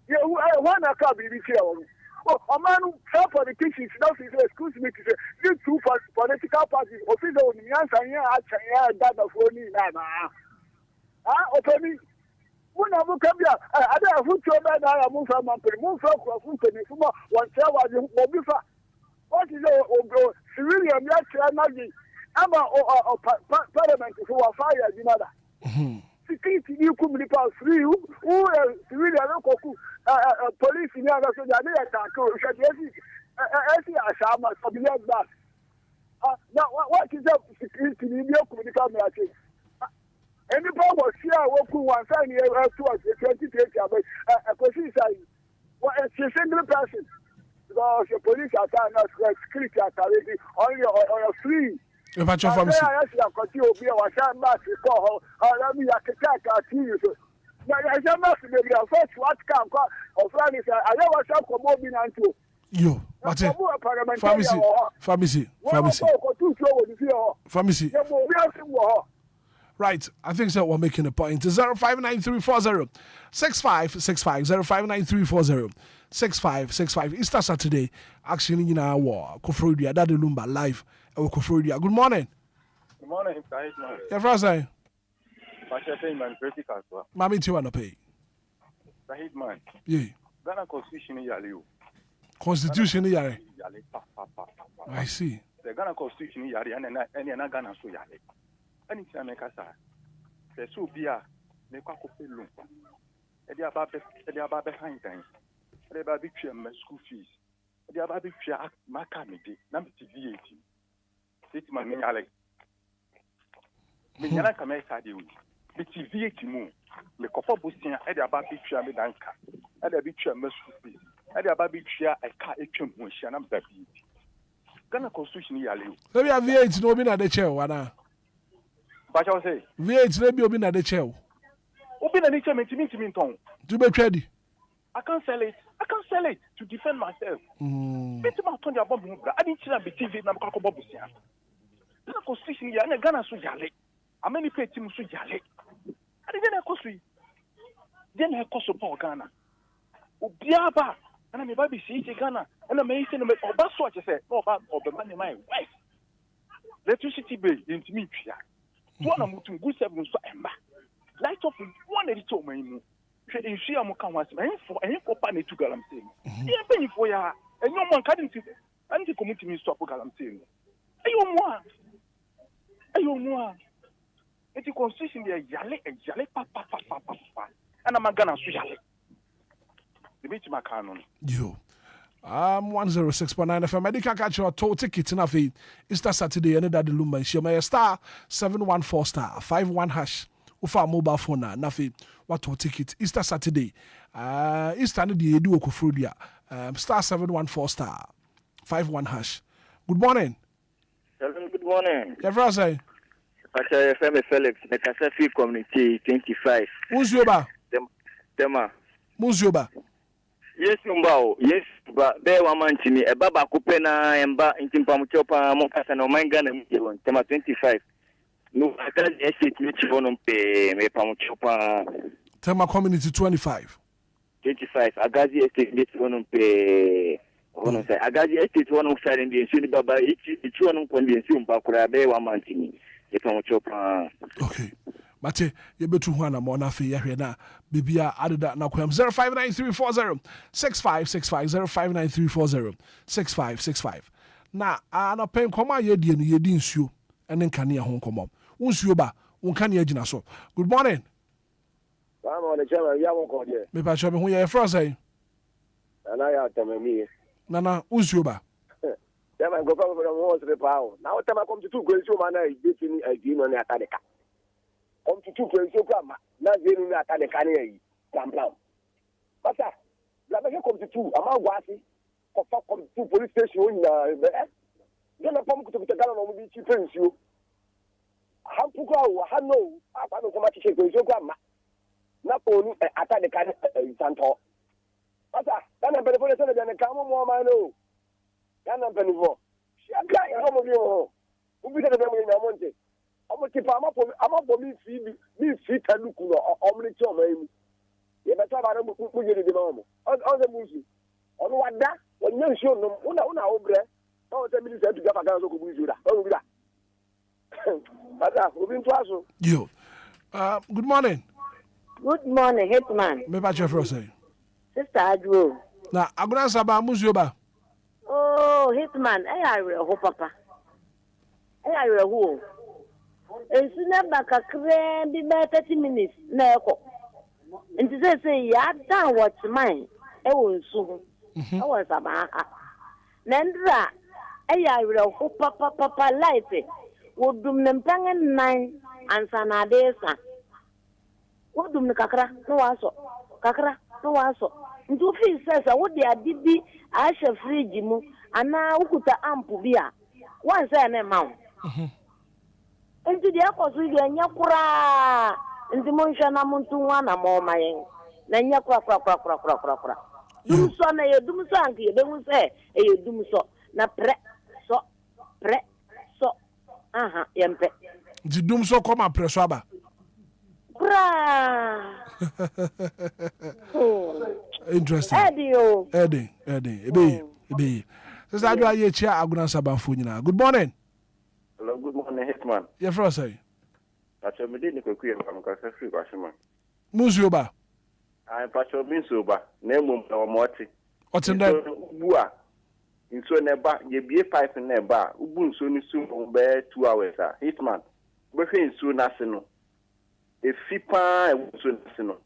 You are one a cab in the a man who help politicians, not excuse me to say, these two political parties, official in Yansan, that of Roni Nana. Opening. When I look at you, I don't have to move from my move from one hour. What is a civilian? I'm a parliament who are fired, you know. Security, you come to pass free. Who are civilian? Police in the other side, they attack. Now, what is that security? You come to come. Anybody was here working one side here towards the 2030, but a position what a single person. Because the police are not security are only on a free. If I try from I continue to be a Washan Mass, call her, let me attack our team. Now, I shall not be a first what can call or Friday. I never shall come over into you. What's it? Pharmacy. Right, I think that we're making a point. 059340 6565 059340 6565. Easter Saturday, actually, in our war, Kofrodia, Daddy Lumba live. Kofrodia. Good morning. Good morning, Hitman. Yeah, first time. Man, critical as well. Mammy, you want to pay? Hitman. Yeah. Ghana Constitution yale. Constitution yale. I see. The Ghana Constitution yale, and Ghana so yale. Anytime I say, there's Obia, they can't pay Lumba. They are about behind time. They are about school fees. They are about Macamity, number VAT. It's my main Alex. Minyana come inside you. The VAT move. The Copa Bustia, they are about picture Medanka. They are picture school fees. They are about picture a car, a chum, which I am the Ghana Constitution yale. Let me have VAT no be na the chair, wana. But I say, VAT let me open na the chair. Open the chair, me tongue. To be ready. I can't sell it. I can't sell it to defend myself. I didn't see that TV na mkako babusia. Ghana Constitution ya na Ghana so yale. Ameni pay team so yale. I didn't ekosui. Then ekoso pa Ghana. Obia ba na me ba bi si Ghana. Na me say no me oba so ache say no oba obema ne my wife. Electricity bill intimi twia. To na mutum good service so emba. Light up one editor my mu. In share mo kan wase for pa na tu galam say. E be for ya enyo mo kan nti anti community mi stop galam say. Ayo mo. Eti constitution dia yale pa. Ana magana so yale. The bit makanon. Yo. 106.9 FM. Medical catch your toll ticket in a fee. Easter Saturday, and that the Lumba is your star 714 star 51 hash. Ufa mobile phone na nafi what ticket Easter Saturday. Easter ni di edu okofrodia. Star 714 star 51 hash. Good morning. Hello, good morning. Everyone say. Pastor FM Felix, the Kasafi Community 25. Muzioba. Tema. Muzioba. Yes, Lumba. Yes, but there one man to me. A baba kupena emba intimpamuchopa mokasa no mangana mjiwan. Tema 25. No, I can't estate me chivono me pamuchopa. Tema Community 25. 25. Agazi estate me chivono pe Ono say agaji estate one side in the ensure baba each one kon the ensure mbakura be 1 month ni. E fa mo chopa. Okay. Mate, you betu ho na mo na fe yahwe na bibia adeda na kwam 0593406565 0593406565. Na ana pen koma ye die no ye di nsuo ene nkane ho nkomo. Unsuo ba, unkane agina so. Good morning. Mama le chama ya mo ko de. Me pa cho me ho ye fro say. Ana ya tamami. Nana unsuo ba. Dama go pa mo se pa o. Na o tama kom tu go nsuo ma na e ni agi no ne atadeka. Kom tu go nsuo kwa ma na zenu ne atadeka ne yi. Plam. Bata, la be kom tu ama gwasi. Ko fa kom tu police station na be. Gana pam ku tu gana no mo bi chi pensuo. Hampuka wa hano apa no kuma chiche go nsuo kwa ma. Na ponu atadeka ne santo. Bata, dana be police na be ne kamo mo ma no. Yana benivyo. Shaka ya homo biyo. Ubita de bemu na monte. Omo tipa amapo mi fi taluku no omni cho mai. Ye beta ba mu yiri de mamu. On the musu. On wada, on yan show no una obre. O te mi se tu gafa kan so ko buju da. O bi da. Bata, obi nto aso. Yo. Good morning. Good morning, Hitman. Me ba chefro say. Sister Adwo. Na aguna saba musu ba. Oh, Hitman, I are papa. I are who? And soon back a crane be 30 minutes. No, and to say, ya down what's mine. I will soon. I was a man. Nandra, I are who papa life. Would doom them tongue and 9 and sanadesa. What doom the kakra? No, also. Kakra, no, also. Ntu fi sasa wo de adibi a hye fridge mu ana ukuta ampu bia wan say na ma wo ntu de akoso de anya kura nti mo hwa na mo ntu wa na mo mayen na anya kura dum so na ye dum so anke ye be hu say e ye dum so na pre so aha yempe di dum so koma pre so aba kura interesting. Eddie. Ebe. Sister Adwa ye chia aguna sabanfo nyina. Good morning. Hello, good morning, Hitman. Ye fro say. Pacho me dey ni koku ye fam ka free kwashima. Musu ba. Ai pacho minsu ba. Na emum na omoti. Otenda bua. Inso ne ba ye bie pipe ne ba. Ubu nso ni su mo be 2 hours a. Hitman. Be hwe nso na se no. E fipa e nso na se no.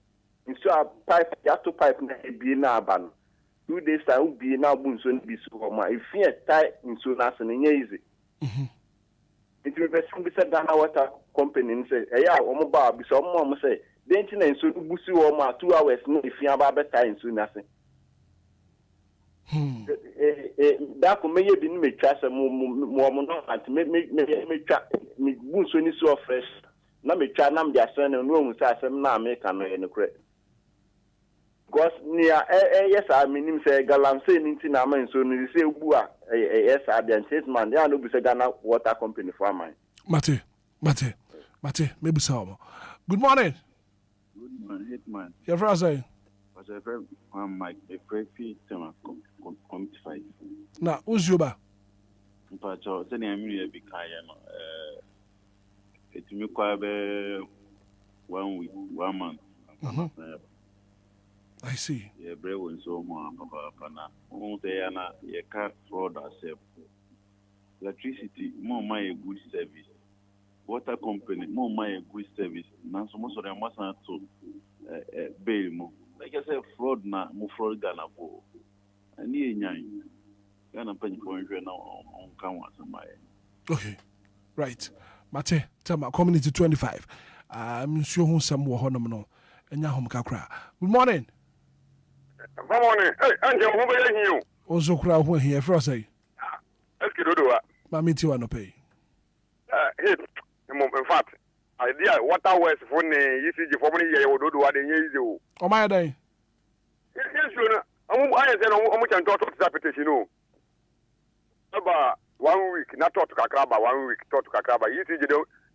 Inso a pipe yato pipe na ebie na aba no 2 days time ubie na bu nso na bisu ho ma efie tai nso na se no nya easy it me person bi say Ghana Water Company ni say eya o mo ba bi so mo say denti na nso busu ho ma 2 hours no efie aba be tai nso na se da ko meye bi ni me twa se mo no anti me twa me bu nso ni so fresh na me twa na me dia se no no mu say asem na me ka no ye ne kure. Because near yes, I mean, say Galamse ninety na man so you say Obia yes, I be Hitman. They are no be say Ghana Water Company for mine. Mate, maybe so. Good morning. Good morning, Hitman. Your friend say. Was a very Mike a pretty tema committee. Na uzuba. Mpacho send me a big kaya no it me kwa be 1 week 1 month. I see. Yeah, brave and so more, Papa. Won't they ana ye can't fraud ourselves. Electricity, more my good service. Water company, more my good service. Now, so most of them must not to bail more. Like I said, fraud na more fraud Ghana for. And ye nine. Ghana penny point now on Kawas and my. Okay, right. Mate, tell my community 25. I'm sure who some were honorable. And now home kakra. Good morning. Good morning. Hey, Angel, who are you? Also, crowd who here for say. Let's get to it. Mammy, you want to pay. In fact, idea water west for the ECG for many years, would do what they need to. Oh, my day. Yes, you know. I said, how much I talk to that petition. About 1 week, not talk to Kakraba, 1 week, talk to Kakraba. ECG,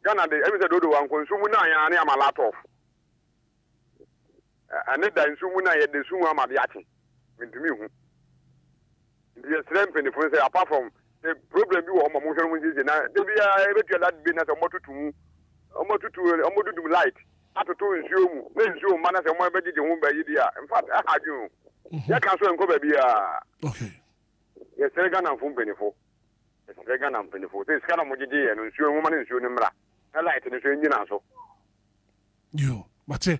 Ghana, the episode do one consume now, and I am a lot of. And then the Sumuna, the Suma Madiati, into me. The strength in the phone say apart from the problem you want motion when you na there be a better that be na omo to light atoto nsuo mu na nsuo ma na se mo be gige ho ba yi dia in fact I had you ya kan so enko ba bia okay yes Ghana fun benefo yes Ghana benefo this kind of mo gige ye no nsuo mu ma na nsuo ni mra na light ni so nyina so yo mate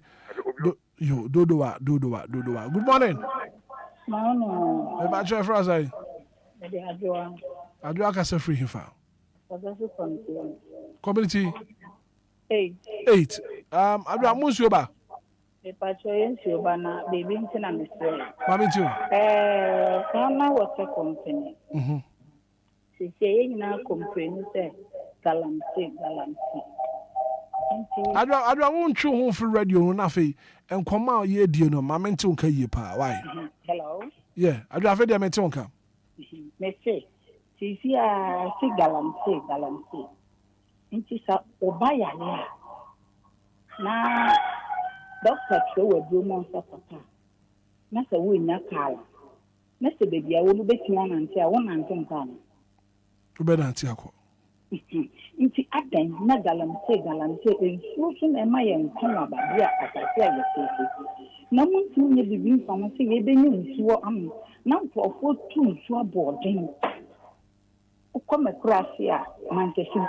yo dodowa good morning no e ba che fra sai adwa ka se free hifa community 8 adwa munsuo ba pacho yensuo ba na baby ntina mesre mami too kana water company sisi yina company say galamsey adwa wonchu ho free radio na fe enkoma ye die no mami nti nka yie pa why hello yeah adwa fe dia meti nka mese sisi a si galamsey nti sa obaya le na doctor show adwomo nsa papa na sa wo nya kala na se baby a wo no betima nante a wo nante nka no to be nante akọ nti adan na galamsey ensuo so na ma ye nkan abade a atase a yesese na muntu nye bibi nfam se ye benye nsuo am na mfofo tu nsuo abodin ukomekrasi a mantesi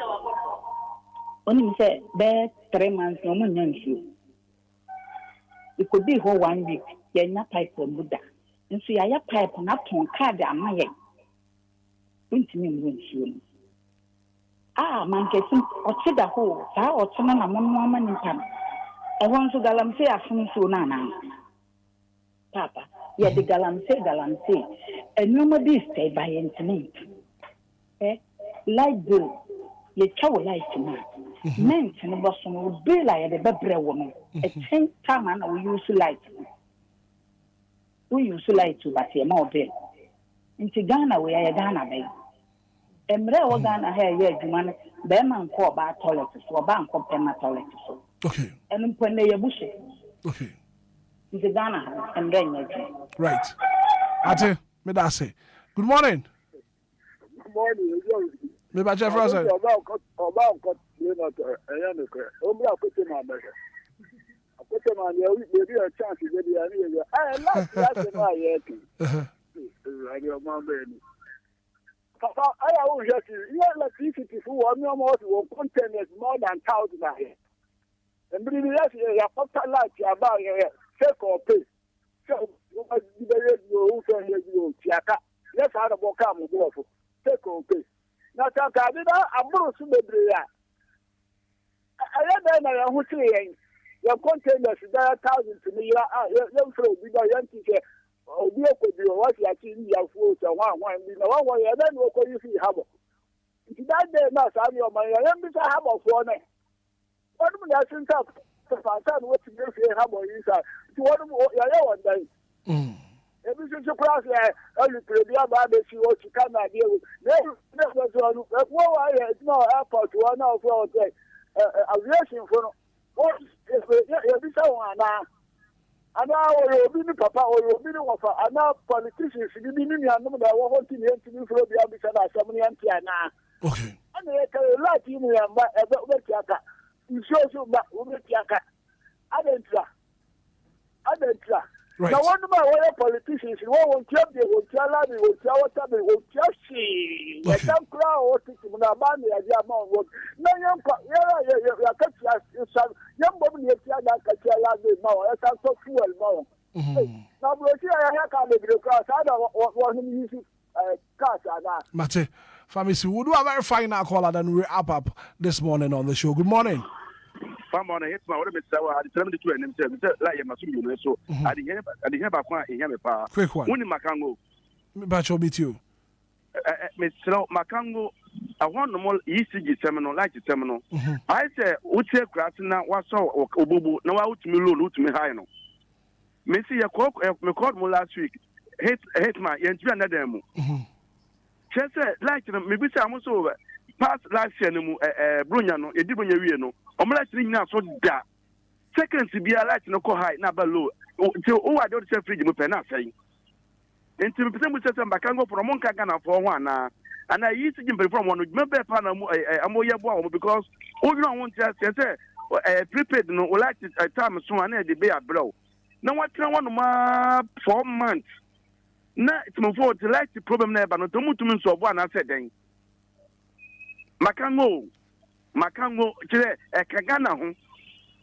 oni say be 3 months no munya nsuo it could be for 1 week ya nya pipe buda nso ya pipe na ton card amaye ntimi nsuo mankesi ochida ho sa ochina na mono amani pan e won so galamsey afunso na na papa ya de galamsey enuma dis stay by internet light bill ye chawo light na ment no boso no bill ya de bebre wo no e chen time na we use light to but ye ma bill nti Ghana we ya Ghana bay emre wo Ghana ha ye adwuma no be man ko ba toilet so ba nko pema toilet so okay enum pone ye bushe okay nti Ghana emre nya right ate me da say good morning morning me ba che fra say about you know no kre obi akote ma be akote ma ye we a chance we dey ani last na ye ti radio ma be ni papa I will just you electricity for one almost one containers more than 1,000 here and believe yes ya papa light ya ba ye take or pay so what the you so you tiaka yes how the boka mo go for take or pay na taka bi da aburu su bebre ya aya na ya hu tire yen ya containers da 1,000 to me ya fro bi da yan tike obi okodi o wasi ati ya fu so wan bi na wan ya na no ko yi habo ti that day na sa mi o man ya bi sa habo fo ne wonu mu na sin ta fa sa no ti be fi habo yi sa ti wonu mu ya wan dai ebi so class ya alu prebia ba be si o ti kana de o ne so no wo wa ya no airport wa na o fo o aviation fo no o ya bi sa wa na ana obi ni papa obi ni wafa ana politicians ni ni anum da wo hoti ni ntimi fro bia bi sana asam ni anti ana okay ana ye ka lati mu ya mba ebe tiaka nso ba ube tiaka adentra na one ma wo politicians wo won tia bi wo tia la bi wo tia wata bi wo tia shi ya tan kra o ti mu na ba ni ya dia ma wo na yan pa ya ka tia sa yan bo ni tia da ka tia la bi ma wo ya san so fuel ma wo na bro ti ya ka le bi ka sa da wo ni use ka sa na mate Famisi, we'll do a very final caller, then we wrap up this morning on the show. Good morning. Hitman, what I tell me to himself, like a masu, so I didn't have a fine quick one. When Makango, but you'll meet you. Mr. Makango, I want no more ECG terminal, like the terminal. I say, what's your grass now? What's so Obubu? No, out to me low, to me high. No, Missy, a cock, me called me last week. Hitman, you enjoy another demo. Just like maybe I'm also past last year, Brunyano, a Dibunya, Omelette now so that. Second to be a light no co high, not below. Till I don't say free, you cannot say. Enti me pese mu sese Makango from Monka Ghana for one and I used to give from one member pan amoya bo because all you want to say prepaid no like time so and the be abroad. Now what can one 4 months. Na it's my fault like the problem never no to me so one I said then. Makango kire Ghana ho.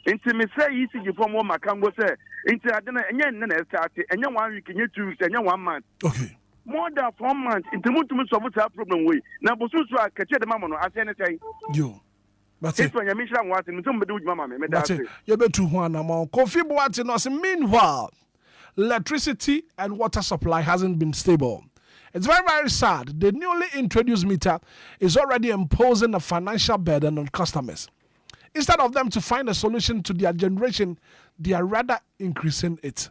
Enti me say yi sigi from one Makango say enti adena enye nne na start enye 1 week enye 2 weeks enye 1 month. Okay. More than 4 months enti mutu solve that problem way. Na bosusu akache de mama no ase anything. Yo. That's it. It's when you mention one thing, me do mama me that's it. You better one amount. Kofi Boateng no say meanwhile electricity and water supply hasn't been stable. It's very, very sad. The newly introduced meter is already imposing a financial burden on customers. Instead of them to find a solution to their generation, they are rather increasing it.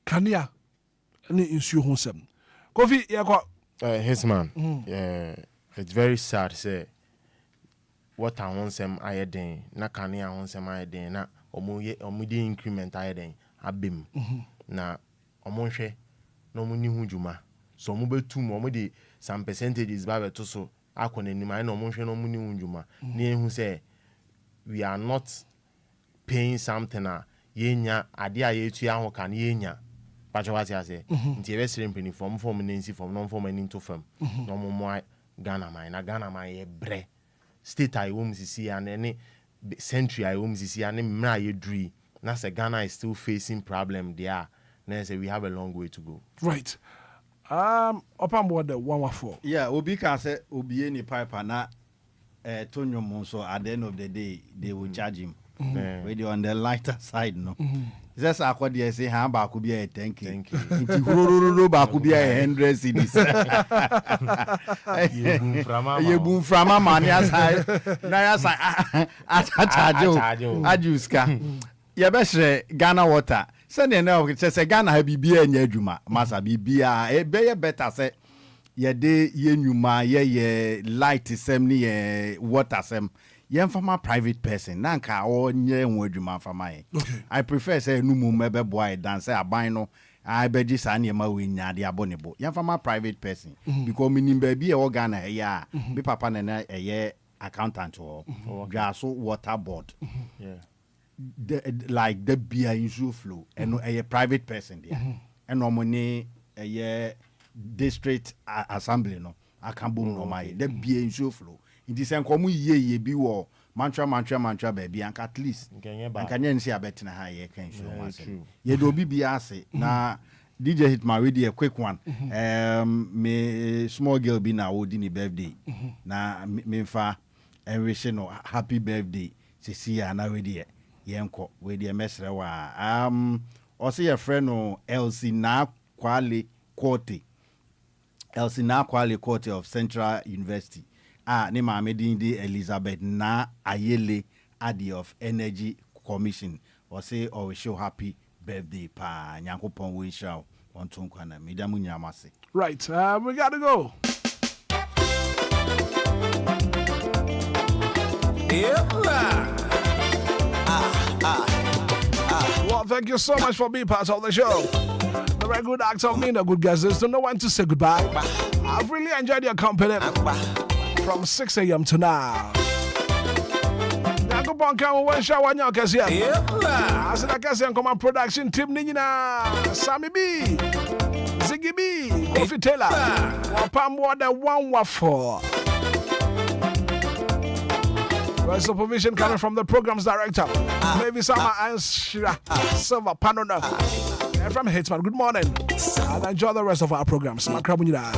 Kania, any issue honsem. Kofi, Hitman. Yeah, it's very sad. Say what I want some iodine, na Kania want some iodine, na omuye increment iodine. Abim na omonhwe no muni hujuma so mo betu mo de some percentages ba beto so akonanim ai no omonhwe no muni hujuma na ehu say we are not paying something yenya ade a yetu aho kan yenya pacho what you say nti ebe sire mpeni form nancy form non form into form no mo Ghana man ye bre state I wom sisi and any century I wom sisi and mra ye dri. Now, Ghana is still facing problem there. Now, we have a long way to go. Right. Upon board the 114. Yeah, Obi can say Obi any pipe na Tonyo Monso at the end of the day they will charge him. Really on the lighter side, no. Just according say hamba could be a thank you. Ba could be 100 cedis. You boom from a man side. Na side ajuska. Yebesre Ghana water. Send na say Ghana ha bibia nya adwuma. Masa bibia e be better say ye de ye nyuma ye light sem ni ye water sem. Ye fama private person. Na nka onye nwo adwuma fama ye. I prefer say nu mu mebe boy dance aban no. I be ji sa na ma we nya de abonebo. Ye fama private person because minim ba bi e wo Ghana ya. Be papa na ye accountant or gas water board. Yeah. Like the beer in flow and a private person there and normally a district assembly no I can't boom no my the beer in flow it is an common ye be war mantra baby and at least can see a better high can show ye do be say na DJ Hitman with a quick one me small girl be na old birthday na me fa and wishing no happy birthday see ya na with yenko we dey mesre wa o say your friend no LC na Kwale Court of Central University ne ma medin di Elizabeth na Ayele Adi of Energy Commission o say o wish you happy birthday pa nyankopon we show on tonkwana mediamu nyamase. Right, we got to go. Well, thank you so much for being part of the show. The very good act of being a good guest is to know when to say goodbye. I've really enjoyed your company from 6 a.m. to now. Nakupon kama wensha wanyo kasi ya. Asina kasi ya kama production team nina Sammy B, Ziggy B, Kofi Taylor, Wapambo the 114. Well, supervision coming from the program's director, maybe Sama and Shira Silva Panona. From Hitman, good morning. And enjoy the rest of our programs. Makrabunida.